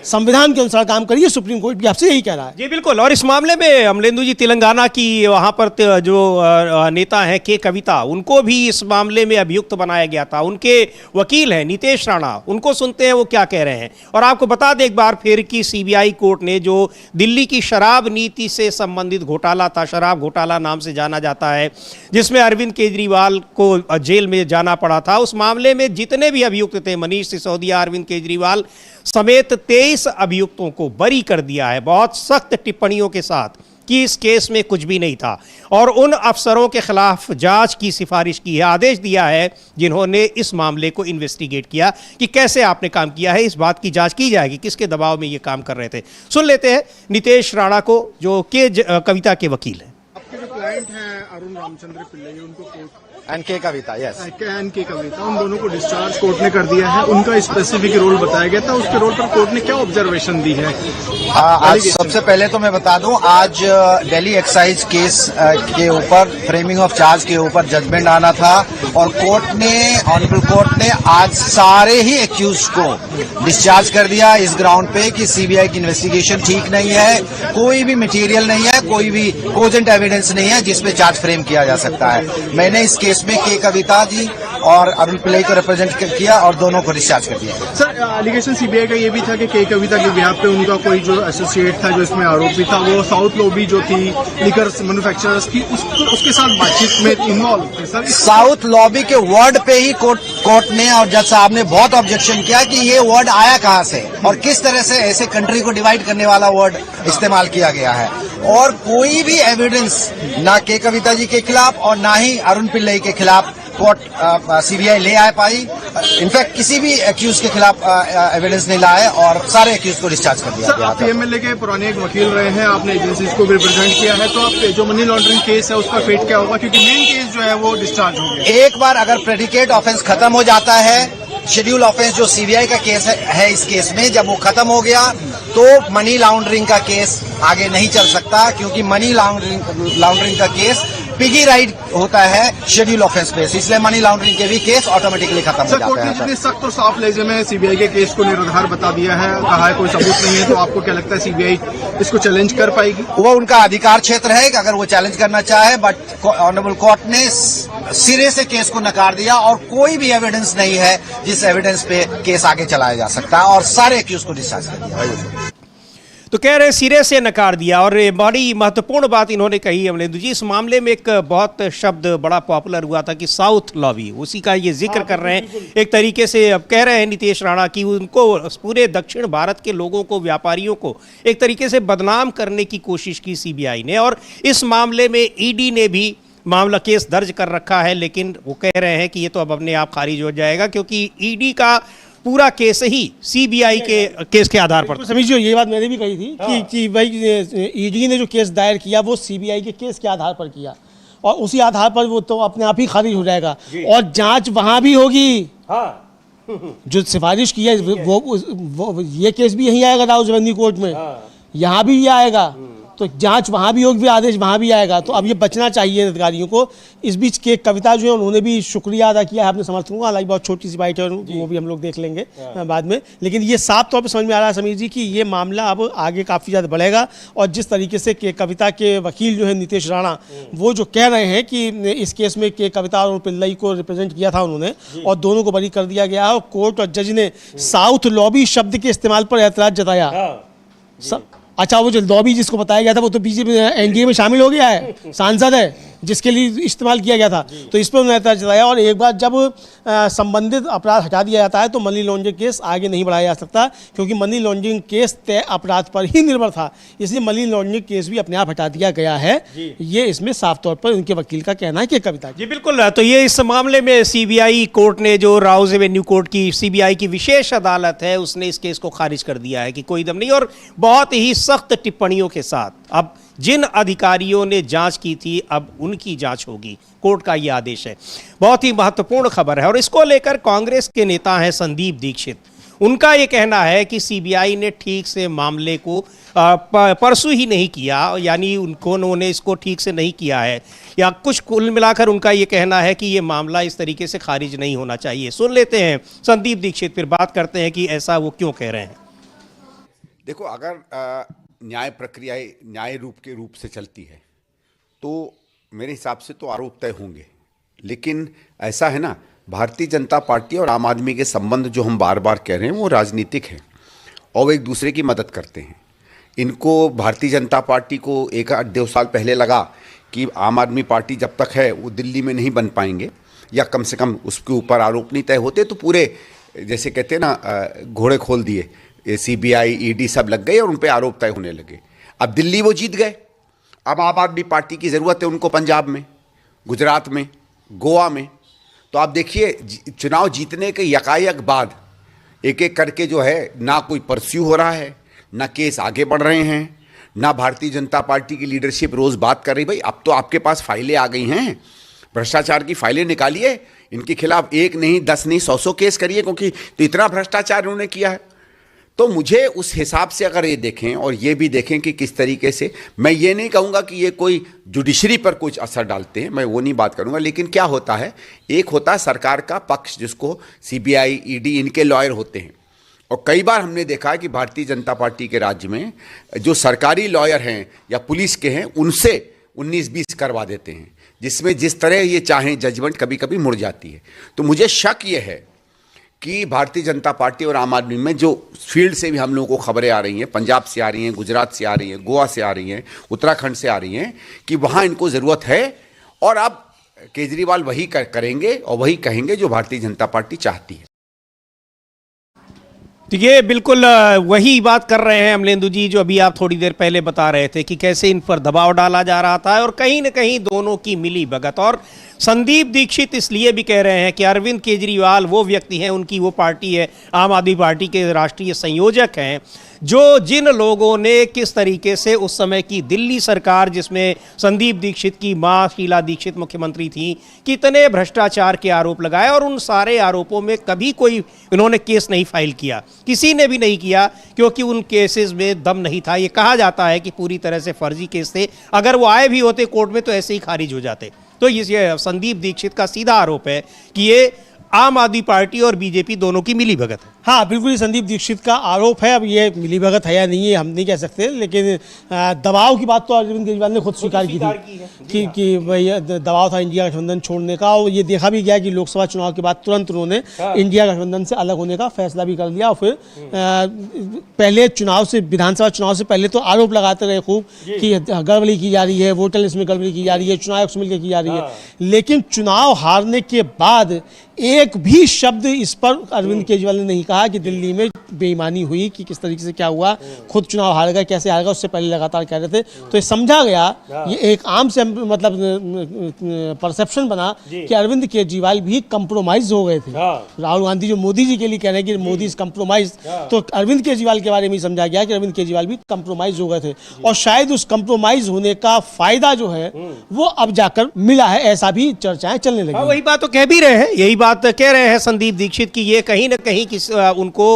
संविधान के अनुसार काम करिए। सुप्रीम कोर्ट भी आपसे यही कह रहा है। जी बिल्कुल। और इस मामले में अमलेंदु जी, तेलंगाना की वहाँ पर जो नेता हैं के कविता, उनको भी इस मामले में अभियुक्त बनाया गया था। उनके वकील हैं नीतेश राणा, उनको सुनते हैं वो क्या कह रहे हैं। और आपको बता दें एक बार फिर कि सीबीआई कोर्ट ने जो दिल्ली की शराब नीति से संबंधित घोटाला था, शराब घोटाला नाम से जाना जाता है, जिसमें अरविंद केजरीवाल को जेल में जाना पड़ा था, उस मामले में जितने भी अभियुक्त थे, मनीष सिसोदिया, अरविंद केजरीवाल समेत 23 अभियुक्तों को बरी कर दिया है, बहुत सख्त टिप्पणियों के साथ। कि इस केस में कुछ भी नहीं था और उन अफसरों के खिलाफ जांच की सिफारिश की है, आदेश दिया है जिन्होंने इस मामले को इन्वेस्टिगेट किया कि कैसे आपने काम किया है। इस बात की जांच की जाएगी किसके दबाव में ये काम कर रहे थे। सुन लेते हैं नितेश राणा को, जो के कविता के वकील हैं। आपके जो क्लाइंट हैं अरुण रामचंद्र पिल्लई, उनको कोर्ट एनके कविता, यस, एनके कविता, उन दोनों को डिस्चार्ज कोर्ट ने कर दिया है। उनका स्पेसिफिक रोल बताया गया था, उसके रोल पर कोर्ट ने क्या ऑब्जर्वेशन दी है? आज सबसे पहले तो मैं बता दूं, आज दिल्ली एक्साइज केस के ऊपर फ्रेमिंग ऑफ चार्ज के ऊपर जजमेंट आना था और कोर्ट ने, ऑनरेबल कोर्ट ने आज सारे ही एक्यूज को डिस्चार्ज कर दिया इस ग्राउंड पे कि सीबीआई की इन्वेस्टिगेशन ठीक नहीं है, कोई भी मटेरियल नहीं है, कोई भी कोजेंट एविडेंस नहीं है जिसपे चार्ज फ्रेम किया जा सकता है। मैंने इस केस में के कविता जी और अरुण पिल्लई को रिप्रेजेंट किया और दोनों को डिस्चार्ज कर दिया। सर, एलिगेशन सीबीआई का ये भी था कि के कविता के बिहाफ पे उनका कोई जो एसोसिएट था, जो इसमें आरोपी था, वो साउथ लॉबी जो थी लिकर मैन्युफैक्चरर्स की, उसके साथ बातचीत में इन्वॉल्व थे। सर, साउथ लॉबी के वर्ड पे ही कोर्ट ने और जज साहब ने बहुत ऑब्जेक्शन किया कि ये वर्ड आया कहां से और किस तरह से ऐसे कंट्री को डिवाइड करने वाला वर्ड इस्तेमाल किया गया है। और कोई भी एविडेंस ना के कविता जी के खिलाफ और ना ही अरुण पिल्लई के खिलाफ कोर्ट सीबीआई ले आ पाई। इनफैक्ट किसी भी एक्यूज के खिलाफ एविडेंस नहीं लाए और सारे एक्यूज को डिस्चार्ज कर दिया। सर, आप पीएमएलए के पुराने एक वकील रहे हैं, आपने एजेंसीज को भी रिप्रेजेंट किया है, तो आप जो मनी लॉन्ड्रिंग केस है उसका फेट क्या होगा? क्योंकि मेन केस जो है वो डिस्चार्ज हो गया। एक बार अगर प्रेडिकेट ऑफेंस खत्म हो जाता है, शेड्यूल ऑफेंस जो सीबीआई का केस है इस केस में, जब वो खत्म हो गया तो मनी लॉन्ड्रिंग का केस आगे नहीं चल सकता, क्योंकि मनी लॉन्ड्रिंग का केस पिगी राइट होता है शेड्यूल ऑफेंस पे, इसलिए मनी लॉन्ड्रिंग के भी केस ऑटोमेटिकली खत्म हो जाते हैं। कोर्ट ने जितने सख्त और साफ लहजे में सीबीआई के केस को निराधार बता दिया है, कहा है कोई सबूत नहीं है, तो आपको क्या लगता है सीबीआई इसको चैलेंज कर पाएगी? वो उनका अधिकार क्षेत्र है कि अगर वो चैलेंज करना चाहे, बट ऑनरेबल कोर्ट ने सिरे से केस को नकार दिया और कोई भी एविडेंस नहीं है जिस एविडेंस पे केस आगे चलाया जा सकता है और सारे एक्यूज को डिस्चार्ज कर दिया। तो कह रहे सिरे से नकार दिया। और बड़ी महत्वपूर्ण बात इन्होंने कही अमलेंदु जी, इस मामले में एक बहुत शब्द बड़ा पॉपुलर हुआ था कि साउथ लॉबी, उसी का ये जिक्र कर रहे हैं एक तरीके से। अब कह रहे हैं नितेश राणा कि उनको पूरे दक्षिण भारत के लोगों को, व्यापारियों को एक तरीके से बदनाम करने की कोशिश की सीबीआई ने। और इस मामले में ईडी ने भी मामला केस दर्ज कर रखा है, लेकिन वो कह रहे हैं कि ये तो अब अपने आप खारिज हो जाएगा क्योंकि ईडी का पूरा केस ही सीबीआई के केस के आधार पर। समझिए, ये बात मैंने भी कही थी कि भाई ईडी ने जो केस दायर किया वो सीबीआई के केस के आधार पर किया और उसी आधार पर वो तो अपने आप ही खारिज हो जाएगा और जांच वहां भी होगी। जो सिफारिश की है वो ये केस भी यहीं आएगा राउज रेवेन्यू कोर्ट में, यहाँ भी ये आएगा, तो जांच वहाँ भी होगी, आदेश वहाँ भी आएगा। तो अब ये बचना चाहिए अधिकारियों को। इस बीच के कविता जो है उन्होंने भी शुक्रिया अदा किया है अपने समर्थकों का, हालांकि बहुत छोटी सी बाइट है, वो भी हम लोग देख लेंगे बाद में। लेकिन ये साफ तौर पे समझ में आ रहा है समीर जी कि ये मामला अब आगे काफ़ी ज़्यादा बढ़ेगा और जिस तरीके से के कविता के वकील जो है नितेश राणा, वो जो कह रहे हैं कि इस केस में के कविता और पिल्लई को रिप्रेजेंट किया था उन्होंने और दोनों को बरी कर दिया गया है और कोर्ट और जज ने साउथ लॉबी शब्द के इस्तेमाल पर एतराज जताया। अच्छा, वो जो लॉबी जिसको बताया गया था वो तो बीजेपी एनडीए में शामिल हो गया है, सांसद है जिसके लिए इस्तेमाल किया गया था, तो इस पर उन्होंने एतराज जताया। और एक बार जब संबंधित अपराध हटा दिया जाता है तो मनी लॉन्ड्रिंग केस आगे नहीं बढ़ाया जा सकता, क्योंकि मनी लॉन्ड्रिंग केस तय अपराध पर ही निर्भर था, इसलिए मनी लॉन्ड्रिंग केस भी अपने आप हटा दिया गया है। ये इसमें साफ तौर पर उनके वकील का कहना है कि कविता जी बिल्कुल। तो ये इस मामले में सीबीआई कोर्ट ने, जो राउज रेवेन्यू कोर्ट की सीबीआई की विशेष अदालत है, उसने इस केस को खारिज कर दिया है कि कोई दम नहीं, और बहुत ही सख्त टिप्पणियों के साथ अब जिन अधिकारियों ने जांच की थी अब उनकी जांच होगी, कोर्ट का यह आदेश है। बहुत ही महत्वपूर्ण खबर है और इसको लेकर कांग्रेस के नेता हैं संदीप दीक्षित। उनका ये कहना है कि सीबीआई ने ठीक से मामले को परसू ही नहीं किया, यानी उन्होंने इसको ठीक से नहीं किया है, या कुछ कुल मिलाकर उनका ये कहना है कि ये मामला इस तरीके से खारिज नहीं होना चाहिए। सुन लेते हैं संदीप दीक्षित, फिर बात करते हैं कि ऐसा वो क्यों कह रहे हैं। देखो, अगर न्याय प्रक्रिया न्याय रूप से चलती है तो मेरे हिसाब से तो आरोप तय होंगे, लेकिन ऐसा है ना, भारतीय जनता पार्टी और आम आदमी के संबंध जो हम बार बार कह रहे हैं वो राजनीतिक हैं और वो एक दूसरे की मदद करते हैं। इनको, भारतीय जनता पार्टी को 1-2 साल पहले लगा कि आम आदमी पार्टी जब तक है वो दिल्ली में नहीं बन पाएंगे, या कम से कम उसके ऊपर आरोप नहीं तय होते, तो पूरे जैसे कहते हैं ना घोड़े खोल दिए, सीबीआई ईडी सब लग गए और उन पे आरोप तय होने लगे। अब दिल्ली वो जीत गए, अब आम आदमी पार्टी की ज़रूरत है उनको पंजाब में, गुजरात में, गोवा में। तो आप देखिए चुनाव जीतने के यकायक बाद एक एक करके जो है ना कोई परस्यू हो रहा है, ना केस आगे बढ़ रहे हैं, ना भारतीय जनता पार्टी की लीडरशिप रोज़ बात कर रही। भाई अब तो आपके पास फाइलें आ गई हैं, भ्रष्टाचार की फाइलें निकालिए, इनके खिलाफ 1 नहीं 10 नहीं 100 केस करिए, क्योंकि तो इतना भ्रष्टाचार उन्होंने किया है। तो मुझे उस हिसाब से अगर ये देखें और ये भी देखें कि किस तरीके से, मैं ये नहीं कहूँगा कि ये कोई जुडिशरी पर कुछ असर डालते हैं, मैं वो नहीं बात करूँगा, लेकिन क्या होता है, एक होता है सरकार का पक्ष जिसको सीबीआई ईडी इनके लॉयर होते हैं, और कई बार हमने देखा है कि भारतीय जनता पार्टी के राज्य में जो सरकारी लॉयर हैं या पुलिस के हैं उनसे 19-20 करवा देते हैं, जिसमें जिस तरह ये चाहें जजमेंट कभी कभी मुड़ जाती है। तो मुझे शक ये है कि भारतीय जनता पार्टी और आम आदमी में जो फील्ड से भी हम लोगों को खबरें आ रही हैं, पंजाब से आ रही हैं, गुजरात से आ रही हैं, गोवा से आ रही हैं, उत्तराखंड से आ रही हैं, कि वहाँ इनको ज़रूरत है और अब केजरीवाल वही करेंगे और वही कहेंगे जो भारतीय जनता पार्टी चाहती है। तो ये बिल्कुल वही बात कर रहे हैं अमलेंदु जी जो अभी आप थोड़ी देर पहले बता रहे थे कि कैसे इन पर दबाव डाला जा रहा था और कहीं न कहीं दोनों की मिली भगत। और संदीप दीक्षित इसलिए भी कह रहे हैं कि अरविंद केजरीवाल वो व्यक्ति हैं, उनकी वो पार्टी है, आम आदमी पार्टी के राष्ट्रीय संयोजक हैं, जो जिन लोगों ने किस तरीके से उस समय की दिल्ली सरकार जिसमें संदीप दीक्षित की मां शीला दीक्षित मुख्यमंत्री थी, कितने भ्रष्टाचार के आरोप लगाए और उन सारे आरोपों में कभी कोई इन्होंने केस नहीं फाइल किया, किसी ने भी नहीं किया, क्योंकि उन केसेस में दम नहीं था। ये कहा जाता है कि पूरी तरह से फर्जी केस थे, अगर वो आए भी होते कोर्ट में तो ऐसे ही खारिज हो जाते। तो ये संदीप दीक्षित का सीधा आरोप है कि ये आम आदमी पार्टी और बीजेपी दोनों की मिली भगत है। हाँ बिल्कुल, ये संदीप दीक्षित का आरोप है। अब ये मिली भगत है या नहीं है हम नहीं कह सकते, लेकिन दबाव की बात तो अरविंद केजरीवाल ने खुद स्वीकार की थी कि भाई दबाव था इंडिया गठबंधन छोड़ने का, और ये देखा भी गया कि लोकसभा चुनाव के बाद तुरंत उन्होंने इंडिया गठबंधन से अलग होने का फैसला भी कर लिया। और फिर पहले चुनाव से, विधानसभा चुनाव से पहले तो आरोप लगाते रहे खूब कि गड़बड़ी की जा रही है, वोटर लिस्ट में गड़बड़ी की जा रही है, चुनाव आयोग से मिलकर की जा रही है, लेकिन चुनाव हारने के बाद एक भी शब्द इस पर अरविंद केजरीवाल ने नहीं कहा कि दिल्ली में बेईमानी हुई, कि किस तरीके से क्या हुआ, खुद चुनाव हार गए, कैसे हार गए, उससे पहले लगातार कह रहे थे। तो ये समझा गया, ये एक आम से मतलब परसेप्शन बना कि अरविंद केजरीवाल भी कंप्रोमाइज हो गए थे। राहुल गांधी जो मोदी जी के लिए कह रहे हैं कि मोदी इज कंप्रोमाइज, तो अरविंद केजरीवाल के बारे में समझा गया कि अरविंद केजरीवाल भी कंप्रोमाइज हो गए थे, और शायद उस कंप्रोमाइज होने का फायदा जो है वो अब जाकर मिला है, ऐसा भी चर्चाएं चलने लगी। वही बात तो कह भी रहे हैं, यही बात कह रहे हैं संदीप दीक्षित की ये कहीं ना कहीं उनको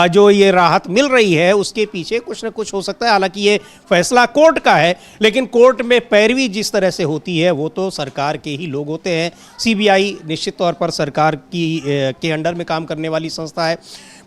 जो ये राहत मिल रही है उसके पीछे कुछ ना कुछ हो सकता है। हालांकि ये फैसला कोर्ट का है, लेकिन कोर्ट में पैरवी जिस तरह से होती है वो तो सरकार के ही लोग होते हैं। सीबीआई निश्चित तौर पर सरकार के अंडर में काम करने वाली संस्था है।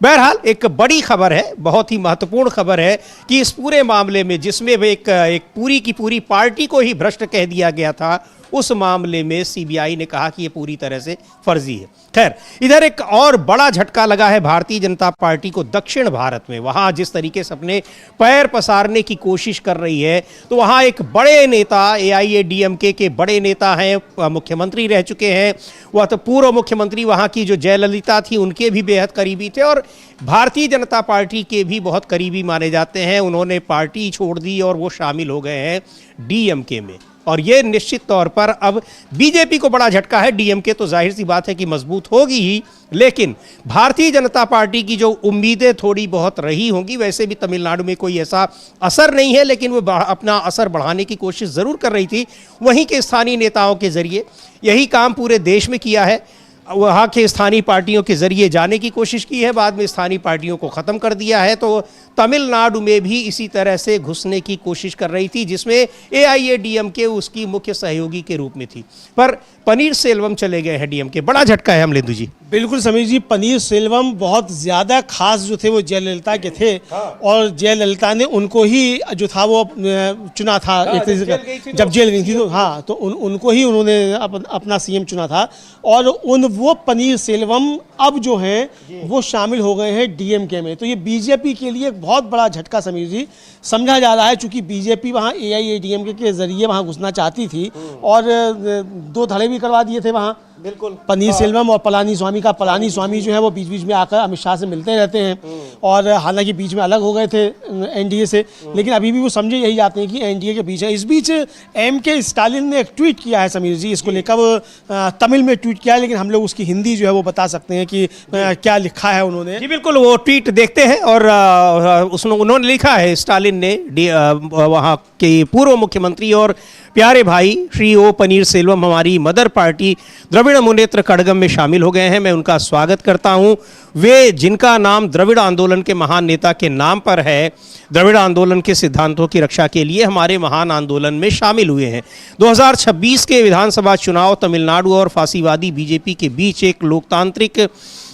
बहरहाल एक बड़ी खबर है, बहुत ही महत्वपूर्ण खबर है कि इस पूरे मामले में जिसमें एक पूरी की पूरी पार्टी को ही भ्रष्ट कह दिया गया था, उस मामले में सीबीआई ने कहा कि यह पूरी तरह से फर्जी है। खैर, इधर एक और बड़ा झटका लगा है भारतीय जनता पार्टी को दक्षिण भारत में। वहां जिस तरीके से अपने पैर पसारने की कोशिश कर रही है, तो वहां एक बड़े नेता, AIADMK के बड़े नेता हैं, मुख्यमंत्री रह चुके हैं, वह तो पूर्व मुख्यमंत्री वहां की जो जयललिता थी उनके भी बेहद करीबी थे और भारतीय जनता पार्टी के भी बहुत करीबी माने जाते हैं। उन्होंने पार्टी छोड़ दी और वो शामिल हो गए हैं DMK में, और ये निश्चित तौर पर अब बीजेपी को बड़ा झटका है। DMK तो जाहिर सी बात है कि मजबूत होगी ही, लेकिन भारतीय जनता पार्टी की जो उम्मीदें थोड़ी बहुत रही होंगी, वैसे भी तमिलनाडु में कोई ऐसा असर नहीं है, लेकिन वो अपना असर बढ़ाने की कोशिश ज़रूर कर रही थी वहीं के स्थानीय नेताओं के जरिए। यही काम पूरे देश में किया है, वहाँ के स्थानीय पार्टियों के जरिए जाने की कोशिश की है, बाद में स्थानीय पार्टियों को ख़त्म कर दिया है। तो तमिलनाडु में भी इसी तरह से घुसने की कोशिश कर रही थी, जिसमें AIADMK उसकी मुख्य सहयोगी के रूप में थी, पर पनीर सेल्वम चले गए हैं DMK। बड़ा झटका है अमलेंदु जी। बिल्कुल समीर जी, पनीर सेल्वम बहुत ज़्यादा खास जो थे वो जयललिता के थे, और जयललिता ने उनको ही जो था वो चुना था, एक तरीके से जब जेल गई थी तो हाँ, तो उनको ही उन्होंने अपना CM चुना था। और वो पनीर सेल्वम अब जो हैं वो शामिल हो गए हैं DMK में। तो ये बीजेपी के लिए एक बहुत बड़ा झटका समीर जी समझा जा रहा है, चूंकि बीजेपी वहाँ AIADMK के जरिए वहाँ घुसना चाहती थी और 2 धड़े भी करवा दिए थे वहाँ, बिल्कुल पनीर सेल्वम और पलानी स्वामी का। पलानी स्वामी जो है वो बीच बीच में आकर अमित शाह से मिलते रहते हैं और हालांकि बीच में अलग हो गए थे एनडीए से, लेकिन अभी भी वो समझे यही जाते हैं कि एनडीए के बीच है। इस बीच एमके स्टालिन ने एक ट्वीट किया है समीर जी, इसको लेकर वो तमिल में ट्वीट किया है, लेकिन हम लोग उसकी हिंदी जो है वो बता सकते हैं कि क्या लिखा है उन्होंने। जी बिल्कुल, वो ट्वीट देखते हैं और उसमें उन्होंने लिखा है, स्टालिन ने, वहाँ के पूर्व मुख्यमंत्री और प्यारे भाई श्री ओ पनीर सेल्वम हमारी मदर पार्टी द्रविड़ मुनेत्र कड़गम में शामिल हो गए हैं। मैं उनका स्वागत करता हूं। वे जिनका नाम द्रविड़ आंदोलन के महान नेता के नाम पर है, द्रविड़ आंदोलन के सिद्धांतों की रक्षा के लिए हमारे महान आंदोलन में शामिल हुए हैं। 2026 के विधानसभा चुनाव तमिलनाडु और फासीवादी बीजेपी के बीच एक लोकतांत्रिक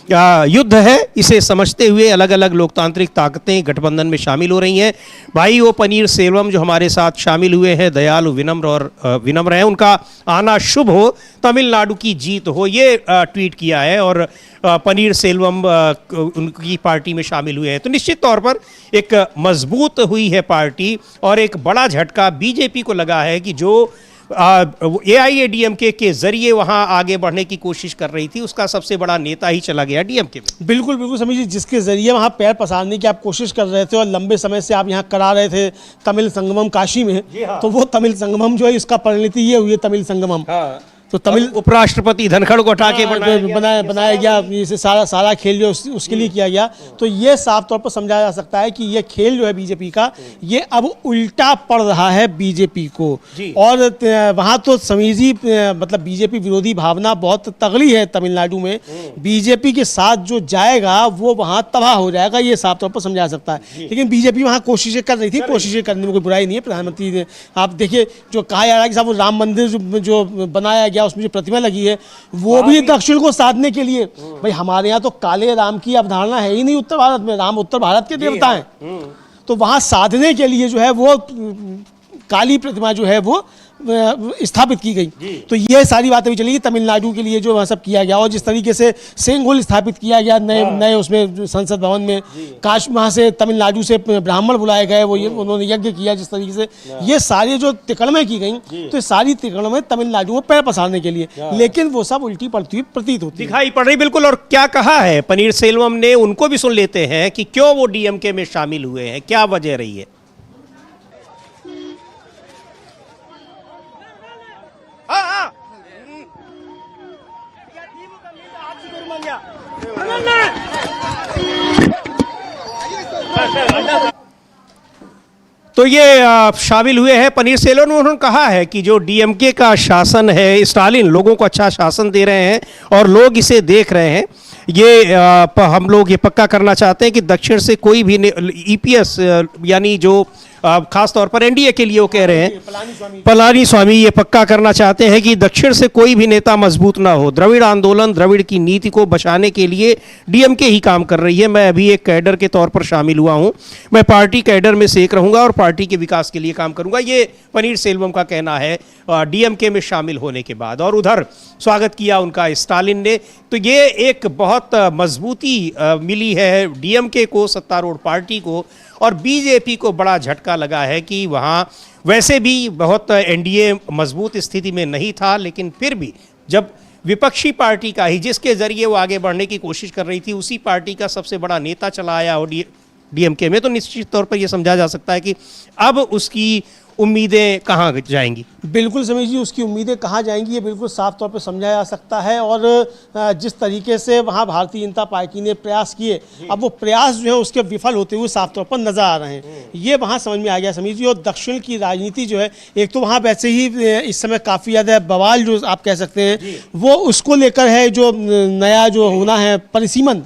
युद्ध है। इसे समझते हुए अलग अलग लोकतांत्रिक ताकतें गठबंधन में शामिल हो रही हैं। भाई ओ पनीर सेल्वम जो हमारे साथ शामिल हुए हैं, दयालु, विनम्र हैं। उनका आना शुभ हो, तमिलनाडु की जीत हो, ये ट्वीट किया है और पनीर सेल्वम उनकी पार्टी में शामिल हुए हैं। तो निश्चित तौर पर एक मजबूत हुई है पार्टी और एक बड़ा झटका बीजेपी को लगा है कि जो AIADMK के जरिए वहां आगे बढ़ने की कोशिश कर रही थी, उसका सबसे बड़ा नेता ही चला गया डीएमके में। बिल्कुल बिल्कुल समीर जी, जिसके जरिए वहां पैर पसारने की आप कोशिश कर रहे थे और लंबे समय से आप यहां करा रहे थे तमिल संगमम काशी में, तो वो तमिल संगमम जो है इसका परिणति ये हुई है तमिल संगमम। तो तमिल उपराष्ट्रपति धनखड़ को हटा के बनाया गया, इसे सारा खेल जो उसके लिए किया गया। तो ये साफ तौर पर समझा जा सकता है कि ये खेल जो है बीजेपी का, ये अब उल्टा पड़ रहा है बीजेपी को। और वहाँ तो समीर जी मतलब बीजेपी विरोधी भावना बहुत तगड़ी है तमिलनाडु में। बीजेपी के साथ जो जाएगा वो वहाँ तबाह हो जाएगा, ये साफ तौर पर समझा जा सकता है। लेकिन बीजेपी वहाँ कोशिशें कर रही थी, कोशिशें करने में कोई बुराई नहीं है। प्रधानमंत्री ने, आप देखिए जो कहा जा रहा है कि साहब वो राम मंदिर जो बनाया गया उसमें जो प्रतिमा लगी है वो भी दक्षिण को साधने के लिए। भाई हमारे यहाँ तो काले राम की अवधारणा है ही नहीं उत्तर भारत में, राम उत्तर भारत के देवता हैं। तो वहां साधने के लिए जो है वो काली प्रतिमा जो है वो स्थापित की गई। तो ये सारी बातें भी चलेगी तमिलनाडु के लिए जो वहाँ सब किया गया और जिस तरीके से सेंगोल स्थापित किया गया नए उसमें संसद भवन में, काश वहाँ से तमिलनाडु से ब्राह्मण बुलाए गए, वो ये उन्होंने यज्ञ किया जिस तरीके से, ये सारी जो तिकड़में की गई, तो ये सारी तिकड़में तमिलनाडु में पैर पसारने के लिए, लेकिन वो सब उल्टी पड़ती हुई प्रतीत होती दिखाई पड़ रही। बिल्कुल। और क्या कहा है पनीर सेल्वम ने, उनको भी सुन लेते हैं कि क्यों वो डीएमके में शामिल हुए हैं, क्या वजह रही है। तो ये शामिल हुए हैं पनीर सेल्वम। उन्होंने कहा है कि जो डीएमके का शासन है, स्टालिन लोगों को अच्छा शासन दे रहे हैं और लोग इसे देख रहे हैं। ये हम लोग ये पक्का करना चाहते हैं कि दक्षिण से कोई भी ईपीएस यानी जो खास तौर पर एनडीए के लिए वो कह रहे हैं, पलानी स्वामी ये पक्का करना चाहते हैं कि दक्षिण से कोई भी नेता मजबूत ना हो। द्रविड़ आंदोलन द्रविड़ की नीति को बचाने के लिए डीएमके ही काम कर रही है। मैं अभी एक कैडर के तौर पर शामिल हुआ हूं, मैं पार्टी कैडर में से एक रहूंगा और पार्टी के विकास के लिए काम करूंगा, ये पनीर सेल्वम का कहना है डीएमके में शामिल होने के बाद। और उधर स्वागत किया उनका स्टालिन ने। तो ये एक बहुत मजबूती मिली है डीएमके को, सत्तारूढ़ पार्टी को, और बीजेपी को बड़ा झटका लगा है कि वहाँ वैसे भी बहुत एनडीए मजबूत स्थिति में नहीं था, लेकिन फिर भी जब विपक्षी पार्टी का ही, जिसके जरिए वो आगे बढ़ने की कोशिश कर रही थी, उसी पार्टी का सबसे बड़ा नेता चला आया और डीएमके में, तो निश्चित तौर पर यह समझा जा सकता है कि अब उसकी उम्मीदें कहाँ जाएंगी। बिल्कुल समीर जी, उसकी उम्मीदें कहाँ जाएंगी ये बिल्कुल साफ तौर पर समझा जा सकता है। और जिस तरीके से वहाँ भारतीय जनता पार्टी ने प्रयास किए, अब वो प्रयास जो है उसके विफल होते हुए साफ तौर पर नजर आ रहे हैं, ये वहाँ समझ में आ गया समीर जी। और दक्षिण की राजनीति जो है, एक तो वहाँ वैसे ही इस समय काफ़ी ज़्यादा बवाल जो आप कह सकते हैं वो उसको लेकर है, जो नया जो होना है परिसीमन,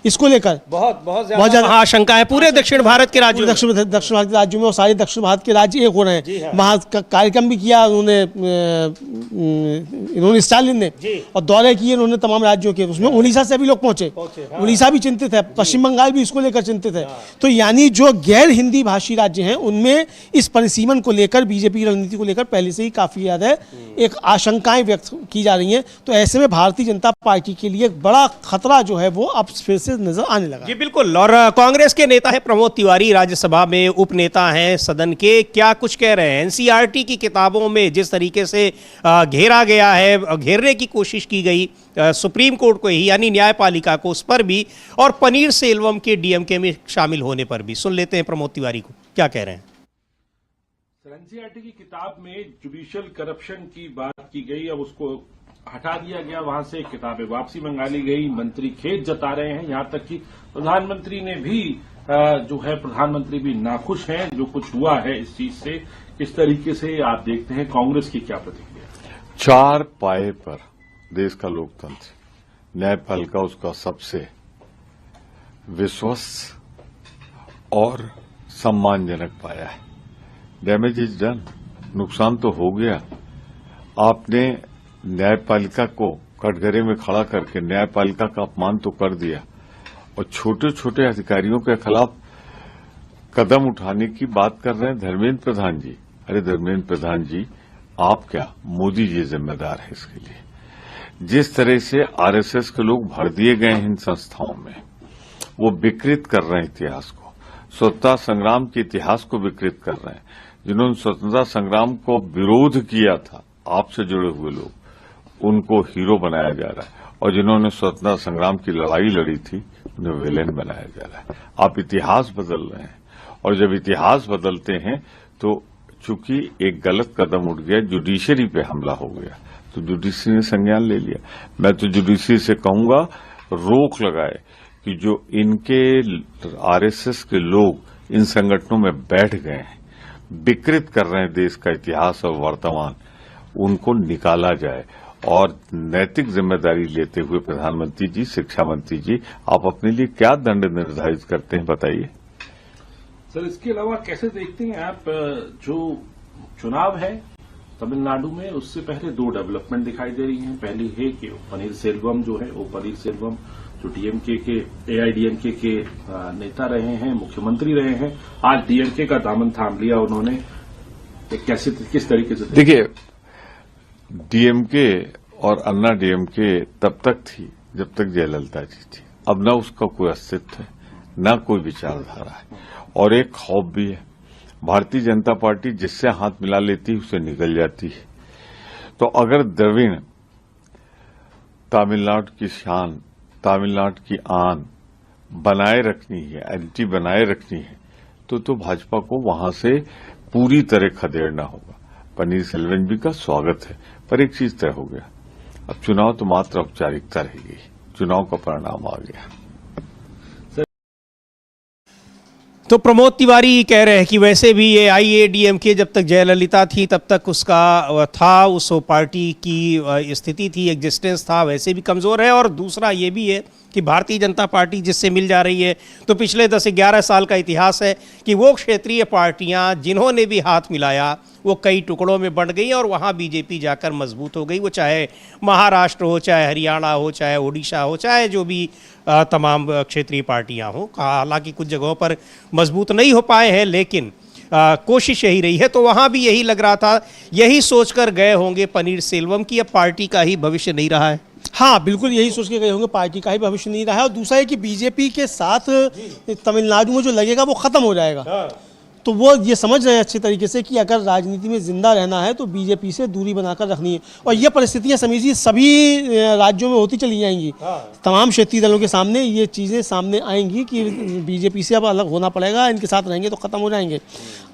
इसको लेकर बहुत ज़्यादा आशंका है पूरे दक्षिण भारत के राज्यों, दक्षिण भारत के राज्यों में, और सारे दक्षिण भारत के राज्य एक हो रहे हैं। वहाँ कार्यक्रम भी किया इन्होंने स्टालिन ने, और दौरे किए इन्होंने तमाम राज्यों के, उसमें उड़ीसा से भी लोग पहुंचे। उड़ीसा भी चिंतित है, पश्चिम बंगाल भी इसको लेकर चिंतित है। तो यानी जो गैर हिंदी भाषी राज्य हैं उनमें इस परिसीमन को लेकर, बीजेपी की रणनीति को लेकर पहले से ही काफी ज्यादा एक आशंकाएं व्यक्त की जा रही हैं। तो ऐसे में भारतीय जनता पार्टी के लिए एक बड़ा खतरा जो है वो अब फिर से नजर आने लगा। जी बिल्कुल। और कांग्रेस के नेता है प्रमोद तिवारी, राज्यसभा में उप नेता हैं सदन के, क्या कुछ कुछ कह रहे हैं। एनसीईआरटी की किताबों में जिस तरीके से घेरा गया है, घेरने की कोशिश की गई सुप्रीम कोर्ट को ही, यानी न्यायपालिका को, उस पर भी, और पनीर सेल्वम के डीएमके में शामिल होने पर भी। सुन लेते हैं प्रमोद तिवारी को, क्या कह रहे हैं। एनसीईआरटी की किताब में जुडिशियल करप्शन की बात की गई, अब उसको हटा दिया गया, वहां से किताबें वापसी मंगा ली गई। मंत्री खेद जता रहे हैं, यहां तक कि प्रधानमंत्री ने भी प्रधानमंत्री भी नाखुश हैं जो कुछ हुआ है इस चीज से। किस तरीके से आप देखते हैं, कांग्रेस की क्या प्रतिक्रिया? चार पाए पर देश का लोकतंत्र, न्यायपालिका उसका सबसे विश्वस्त और सम्मानजनक पाया है। डैमेज इज डन, नुकसान तो हो गया। आपने न्यायपालिका को कटघरे में खड़ा करके न्यायपालिका का अपमान तो कर दिया, और छोटे छोटे अधिकारियों के खिलाफ कदम उठाने की बात कर रहे हैं धर्मेंद्र प्रधान जी। अरे धर्मेंद्र प्रधान जी, आप क्या, मोदी जी जिम्मेदार है इसके लिए। जिस तरह से आरएसएस के लोग भर दिए गए हैं इन संस्थाओं में, वो विकृत कर रहे हैं इतिहास को, स्वतंत्रता संग्राम के इतिहास को विकृत कर रहे हैं। जिन्होंने स्वतंत्रता संग्राम को विरोध किया था, आपसे जुड़े हुए लोग, उनको हीरो बनाया जा रहा है, और जिन्होंने स्वतंत्रता संग्राम की लड़ाई लड़ी थी उन्हें विलेन बनाया जा रहा है। आप इतिहास बदल रहे हैं, और जब इतिहास बदलते हैं तो चूंकि एक गलत कदम उठ गया, जुडिशरी पे हमला हो गया, तो जुडिशरी ने संज्ञान ले लिया। मैं तो जुडिशरी से कहूंगा रोक लगाए कि जो इनके आरएसएस के लोग इन संगठनों में बैठ गए हैं, विकृत कर रहे हैं देश का इतिहास और वर्तमान, उनको निकाला जाए। और नैतिक जिम्मेदारी लेते हुए प्रधानमंत्री जी, शिक्षा मंत्री जी, आप अपने लिए क्या दंड निर्धारित करते हैं, बताइए। सर, इसके अलावा कैसे देखते हैं आप जो चुनाव है तमिलनाडु में, उससे पहले दो डेवलपमेंट दिखाई दे रही हैं। पहली है कि पनीर सेल्वम जो है, वो पनीर सेल्वम जो डीएमके के, एआईडीएमके के नेता रहे हैं, मुख्यमंत्री रहे हैं, आज डीएमके का दामन थाम लिया उन्होंने। कैसे, किस तरीके से? देखिए, डीएमके और अन्ना डीएमके तब तक थी जब तक जयललिता जी थी। अब न उसका कोई अस्तित्व है, न कोई विचारधारा है, और एक खौफ भी है। भारतीय जनता पार्टी जिससे हाथ मिला लेती है उसे निकल जाती है। तो अगर द्रविड़ तमिलनाडु की शान, तमिलनाडु की आन बनाए रखनी है, आइडेंटिटी बनाए रखनी है, तो भाजपा को वहां से पूरी तरह खदेड़ना होगा। पनीर सेल्वम जी का स्वागत है, पर एक चीज तय हो गया, अब चुनाव तो मात्र औपचारिकता रह गई, चुनाव का परिणाम आ गया। तो प्रमोद तिवारी कह रहे हैं कि वैसे भी ये आईएडीएमके जब तक जयललिता थी तब तक उसका था, उस पार्टी की स्थिति थी, एग्जिस्टेंस था, वैसे भी कमज़ोर है। और दूसरा ये भी है कि भारतीय जनता पार्टी जिससे मिल जा रही है, तो पिछले 10-11 साल का इतिहास है कि वो क्षेत्रीय पार्टियां जिन्होंने भी हाथ मिलाया वो कई टुकड़ों में बंट गई और वहाँ बीजेपी जाकर मजबूत हो गई। वो चाहे महाराष्ट्र हो, चाहे हरियाणा हो, चाहे ओडिशा हो, चाहे जो भी तमाम क्षेत्रीय पार्टियां हों। हालांकि कुछ जगहों पर मजबूत नहीं हो पाए हैं, लेकिन कोशिश यही रही है। तो वहाँ भी यही लग रहा था, यही सोचकर गए होंगे पनीर सेल्वम की अब पार्टी का ही भविष्य नहीं रहा है। हाँ, बिल्कुल यही सोच के गए होंगे, पार्टी का ही भविष्य नहीं रहा है। और दूसरा है कि बीजेपी के साथ तमिलनाडु में जो लगेगा वो खत्म हो जाएगा। तो वो ये समझ रहे हैं अच्छे तरीके से कि अगर राजनीति में जिंदा रहना है तो बीजेपी से दूरी बनाकर रखनी है। और ये परिस्थितियां समीजी सभी राज्यों में होती चली जाएंगी। तमाम क्षेत्रीय दलों के सामने ये चीज़ें सामने आएंगी कि बीजेपी से अब अलग होना पड़ेगा, इनके साथ रहेंगे तो खत्म हो जाएंगे।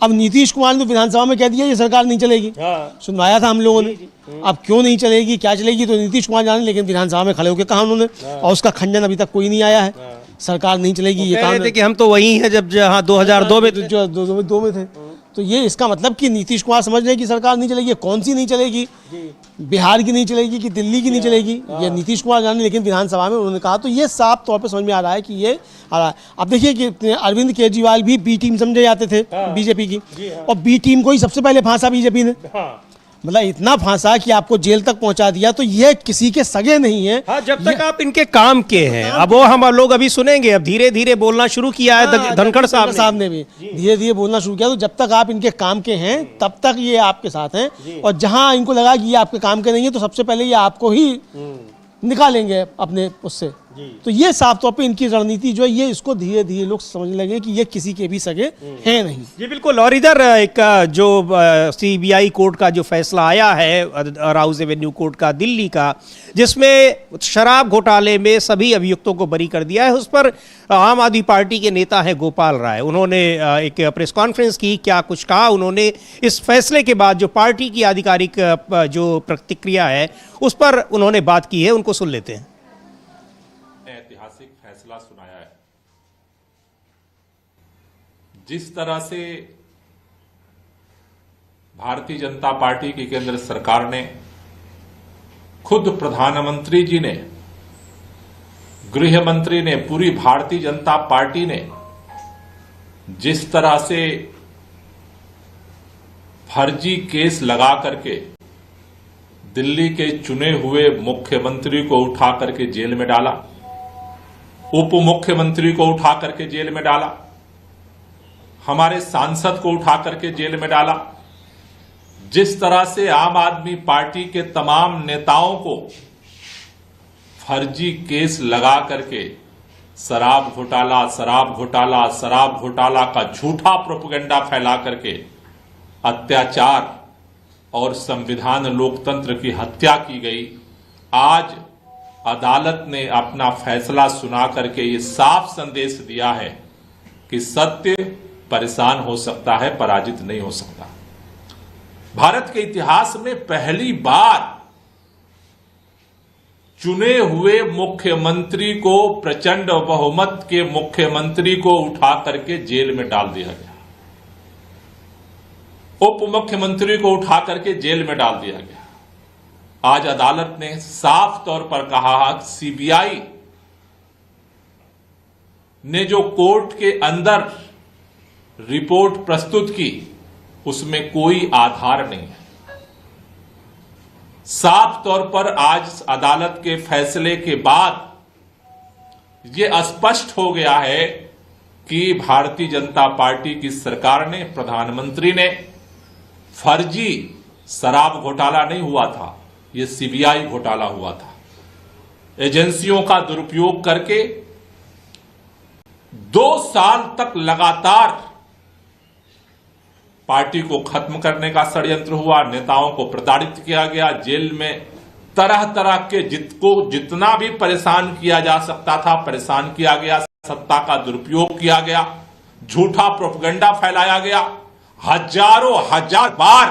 अब नीतीश कुमार ने विधानसभा में कह दिया ये सरकार नहीं चलेगी, सुनवाया था हम लोगों ने। अब क्यों नहीं चलेगी, क्या चलेगी, तो नीतीश कुमार जाने, लेकिन विधानसभा में खड़े होकर कहा उन्होंने, और उसका खंडन अभी तक कोई नहीं आया है। सरकार नहीं चलेगी, ये कहा कि हम तो वही हैं जब जहाँ 2002 में थे, जो 2002 में थे। तो ये इसका मतलब कि नीतीश कुमार समझ रहे हैं कि सरकार नहीं चलेगी। कौन सी नहीं चलेगी, बिहार की नहीं चलेगी कि दिल्ली की नहीं चलेगी, ये नीतीश कुमार जाने, लेकिन विधानसभा में उन्होंने कहा। तो ये साफ तौर पे समझ में आ रहा है कि ये आ रहा है। अब देखिए कि अरविंद केजरीवाल भी बी टीम समझे जाते थे बीजेपी की, और बी टीम को ही सबसे पहले फांसा बीजेपी ने। मतलब इतना फांसा कि आपको जेल तक पहुंचा दिया। तो ये किसी के सगे नहीं है। हाँ, जब तक आप इनके काम के हैं। अब वो हम लोग अभी सुनेंगे, अब धीरे धीरे बोलना शुरू किया है धनखड़ साहब ने भी धीरे धीरे बोलना शुरू किया। तो जब तक आप इनके काम के हैं तब तक ये आपके साथ हैं, और जहां इनको लगा कि ये आपके काम के नहीं है तो सबसे पहले ये आपको ही निकालेंगे अपने उससे। तो ये साफ तौर पे इनकी रणनीति जो है ये इसको धीरे धीरे लोग समझने लगे कि ये किसी के भी सगे हैं नहीं। जी बिल्कुल। और इधर एक जो सीबीआई कोर्ट का जो फैसला आया है राउस एवेन्यू कोर्ट का दिल्ली का, जिसमें शराब घोटाले में सभी अभियुक्तों को बरी कर दिया है, उस पर आम आदमी पार्टी के नेता हैं गोपाल राय, उन्होंने एक प्रेस कॉन्फ्रेंस की, क्या कुछ कहा उन्होंने इस फैसले के बाद, जो पार्टी की आधिकारिक जो प्रतिक्रिया है उस पर उन्होंने बात की है, उनको सुन लेते हैं। ऐतिहासिक फैसला सुनाया है। जिस तरह से भारतीय जनता पार्टी की केंद्र सरकार ने, खुद प्रधानमंत्री जी ने, गृह मंत्री ने, पूरी भारतीय जनता पार्टी ने जिस तरह से फर्जी केस लगा करके दिल्ली के चुने हुए मुख्यमंत्री को उठा करके जेल में डाला, उप मुख्यमंत्री को उठा करके जेल में डाला, हमारे सांसद को उठा करके जेल में डाला, जिस तरह से आम आदमी पार्टी के तमाम नेताओं को फर्जी केस लगा करके शराब घोटाला, शराब घोटाला, शराब घोटाला का झूठा प्रोपेगेंडा फैला करके अत्याचार और संविधान लोकतंत्र की हत्या की गई। आज अदालत ने अपना फैसला सुना करके ये साफ संदेश दिया है कि सत्य परेशान हो सकता है, पराजित नहीं हो सकता। भारत के इतिहास में पहली बार चुने हुए मुख्यमंत्री को, प्रचंड बहुमत के मुख्यमंत्री को उठा करके जेल में डाल दिया गया, उप मुख्यमंत्री को उठा करके जेल में डाल दिया गया। आज अदालत ने साफ तौर पर कहा, सीबीआई ने जो कोर्ट के अंदर रिपोर्ट प्रस्तुत की उसमें कोई आधार नहीं है। साफ तौर पर आज अदालत के फैसले के बाद यह स्पष्ट हो गया है कि भारतीय जनता पार्टी की सरकार ने, प्रधानमंत्री ने फर्जी शराब घोटाला नहीं हुआ था, यह सीबीआई घोटाला हुआ था। एजेंसियों का दुरुपयोग करके 2 साल तक लगातार पार्टी को खत्म करने का षड्यंत्र हुआ, नेताओं को प्रताड़ित किया गया, जेल में तरह तरह के जितना भी परेशान किया जा सकता था परेशान किया गया, सत्ता का दुरुपयोग किया गया, झूठा प्रोपेगेंडा फैलाया गया। हजार बार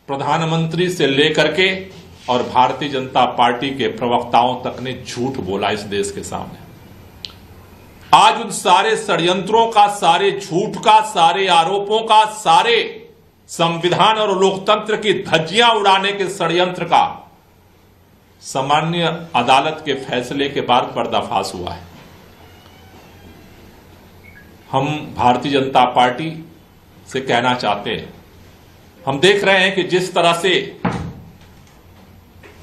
प्रधानमंत्री से लेकर के और भारतीय जनता पार्टी के प्रवक्ताओं तक ने झूठ बोला इस देश के सामने। आज उन सारे षड्यंत्रों का, सारे झूठ का, सारे आरोपों का, सारे संविधान और लोकतंत्र की धज्जियां उड़ाने के षड्यंत्र का सामान्य अदालत के फैसले के बाद पर्दाफाश हुआ है। हम भारतीय जनता पार्टी से कहना चाहते हैं, हम देख रहे हैं कि जिस तरह से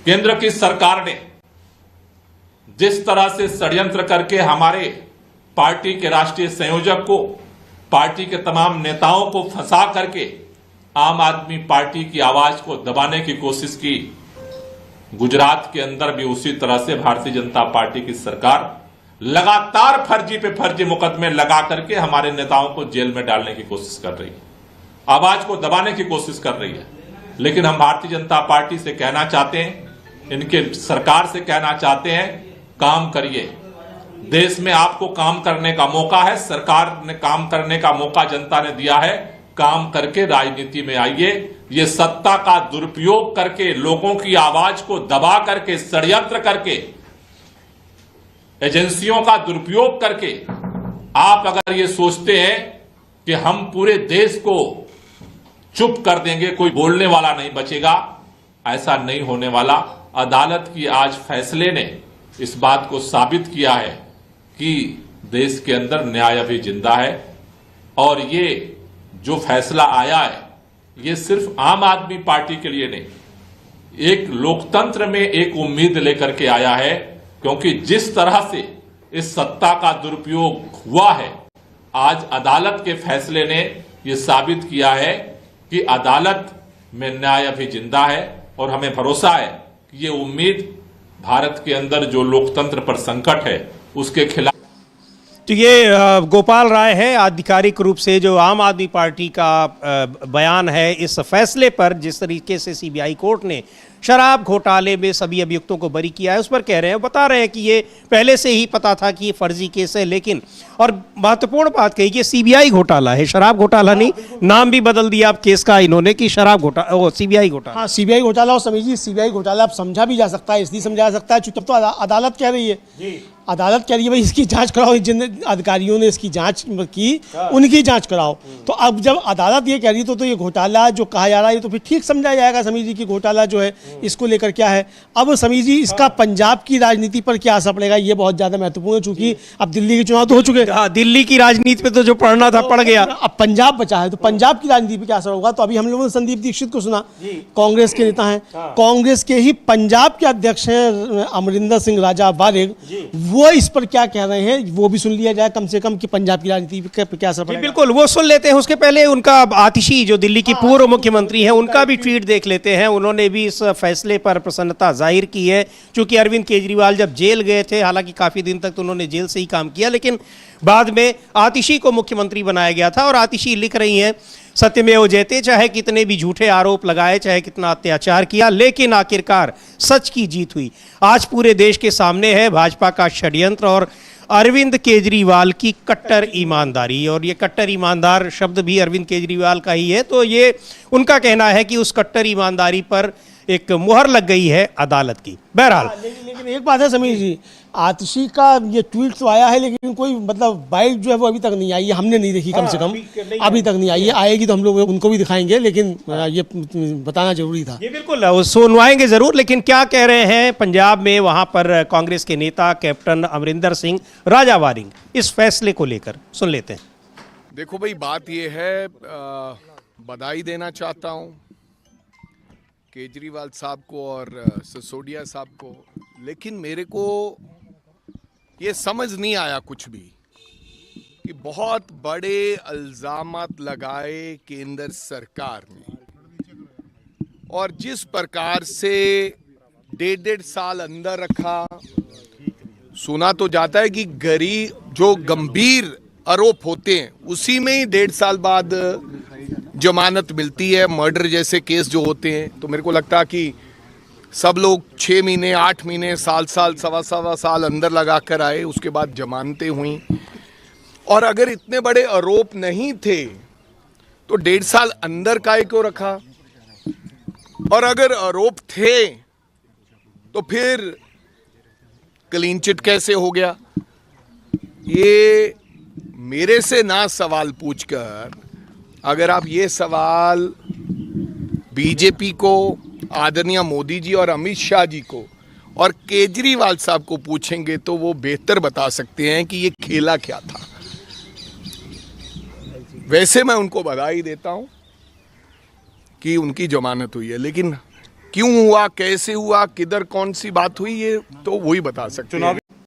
केंद्र की सरकार ने जिस तरह से षड्यंत्र करके हमारे पार्टी के राष्ट्रीय संयोजक को, पार्टी के तमाम नेताओं को फंसा करके आम आदमी पार्टी की आवाज को दबाने की कोशिश की, गुजरात के अंदर भी उसी तरह से भारतीय जनता पार्टी की सरकार लगातार फर्जी पे फर्जी मुकदमे लगा करके हमारे नेताओं को जेल में डालने की कोशिश कर रही है, आवाज को दबाने की कोशिश कर रही है। लेकिन हम भारतीय जनता पार्टी से कहना चाहते हैं, इनके सरकार से कहना चाहते हैं, काम करिए। देश में आपको काम करने का मौका है, सरकार ने काम करने का मौका जनता ने दिया है, काम करके राजनीति में आइए। ये सत्ता का दुरुपयोग करके, लोगों की आवाज को दबा करके, षड्यंत्र करके, एजेंसियों का दुरुपयोग करके आप अगर ये सोचते हैं कि हम पूरे देश को चुप कर देंगे, कोई बोलने वाला नहीं बचेगा, ऐसा नहीं होने वाला। अदालत की आज फैसले ने इस बात को साबित किया है कि देश के अंदर न्याय अभी जिंदा है। और ये जो फैसला आया है ये सिर्फ आम आदमी पार्टी के लिए नहीं, एक लोकतंत्र में एक उम्मीद लेकर के आया है, क्योंकि जिस तरह से इस सत्ता का दुरुपयोग हुआ है, आज अदालत के फैसले ने ये साबित किया है कि अदालत में न्याय अभी जिंदा है। और हमें भरोसा है कि ये उम्मीद भारत के अंदर जो लोकतंत्र पर संकट है उसके खिलाफ। तो ये गोपाल राय है, आधिकारिक रूप से जो आम आदमी पार्टी का बयान है इस फैसले पर, जिस तरीके से सीबीआई कोर्ट ने शराब घोटाले में सभी अभियुक्तों को बरी किया है, उस पर कह रहे हैं, बता रहे हैं कि ये पहले से ही पता था कि ये फर्जी केस है। लेकिन और महत्वपूर्ण बात कही कि सीबीआई घोटाला है, शराब घोटाला नहीं, नाम भी बदल दिया आप केस का इन्होंने कि शराब घोटाला, सीबीआई घोटाला। हाँ, सीबीआई घोटाला। और समझिए सीबीआई घोटाला अब समझा भी जा सकता है, इसलिए समझा जा सकता है चूंकि तो अदालत कह रही है, अदालत कह रही है भाई इसकी जांच कराओ, जिन अधिकारियों ने इसकी जांच की उनकी जांच कराओ। तो अब जब अदालत ये कह रही तो ये घोटाला जो कहा जा रहा है तो फिर ठीक समझा जाएगा समीर जी की घोटाला जो है इसको लेकर क्या है। अब समीर जी इसका पंजाब की राजनीति पर क्या असर पड़ेगा ये बहुत ज्यादा महत्वपूर्ण है, चूंकि अब दिल्ली के चुनाव तो हो चुके हैं। हाँ, दिल्ली की राजनीति पे तो जो पढ़ना था पड़ गया, अब पंजाब बचा है, तो पंजाब की राजनीति पे क्या असर होगा। तो अभी हम लोगों ने संदीप दीक्षित को सुना, कांग्रेस के नेता हैं, कांग्रेस के ही पंजाब के अध्यक्ष हैं अमरिंदर सिंह राजा वारिग, वो इस पर क्या कह रहे हैं वो भी सुन लिया जाए कम से कम कि पंजाब की राजनीति पे क्या असर पड़ेगा। बिल्कुल, वो सुन लेते हैं। उसके पहले उनका आतिशी जो दिल्ली की पूर्व मुख्यमंत्री हैं उनका भी ट्वीट देख लेते हैं। उन्होंने भी इस फैसले पर प्रसन्नता जाहिर की है, क्योंकि अरविंद केजरीवाल जब जेल गए थे, हालांकि काफी दिन तक तो उन्होंने जेल से ही काम किया, लेकिन बाद में आतिशी को मुख्यमंत्री बनाया गया था। और आतिशी लिख रही हैं, सत्यमेव जयते, चाहे कितने भी झूठे आरोप लगाए, चाहे कितना अत्याचार किया, लेकिन आखिरकार सच की जीत हुई। आज पूरे देश के सामने है भाजपा का षड्यंत्र और अरविंद केजरीवाल की कट्टर ईमानदारी। और ये कट्टर ईमानदार शब्द भी अरविंद केजरीवाल का ही है। तो ये उनका कहना है कि उस कट्टर ईमानदारी पर एक मुहर लग गई है अदालत की। बहरहाल लेकिन एक बात है समीर जी, आतिशी का ये ट्वीट तो आया है लेकिन कोई मतलब बाइट जो है वो अभी तक नहीं आई है, हमने नहीं देखी, कम से कम अभी तक नहीं आई है। आएगी तो हम लोग उनको भी दिखाएंगे, लेकिन ये बताना जरूरी था। ये बिल्कुल सुनवाएंगे जरूर। लेकिन क्या कह रहे हैं पंजाब में वहां पर कांग्रेस के नेता कैप्टन अमरिंदर सिंह राजा वारिंग इस फैसले को लेकर, सुन लेते हैं। देखो भाई, बात ये है, बधाई देना चाहता हूँ केजरीवाल साहब को और सिसोदिया साहब को, लेकिन मेरे को ये समझ नहीं आया कुछ भी कि बहुत बड़े इल्जामात लगाए केंद्र सरकार ने, और जिस प्रकार से 1.5 साल अंदर रखा। सुना तो जाता है कि गरीब जो गंभीर आरोप होते हैं उसी में ही 1.5 साल बाद जमानत मिलती है, मर्डर जैसे केस जो होते हैं। तो मेरे को लगता है कि सब लोग 6 महीने, 8 महीने, साल, सवा साल अंदर लगा कर आए, उसके बाद जमानतें हुई। और अगर इतने बड़े आरोप नहीं थे तो 1.5 साल अंदर काहे क्यों रखा, और अगर आरोप थे तो फिर क्लीन चिट कैसे हो गया। ये मेरे से ना सवाल पूछकर अगर आप ये सवाल बीजेपी को, आदरणीय मोदी जी और अमित शाह जी को और केजरीवाल साहब को पूछेंगे तो वो बेहतर बता सकते हैं कि ये खेला क्या था। वैसे मैं उनको बधाई देता हूं कि उनकी जमानत हुई है, लेकिन क्यों हुआ, कैसे हुआ, किधर कौन सी बात हुई, ये तो वही बता सकते हैं।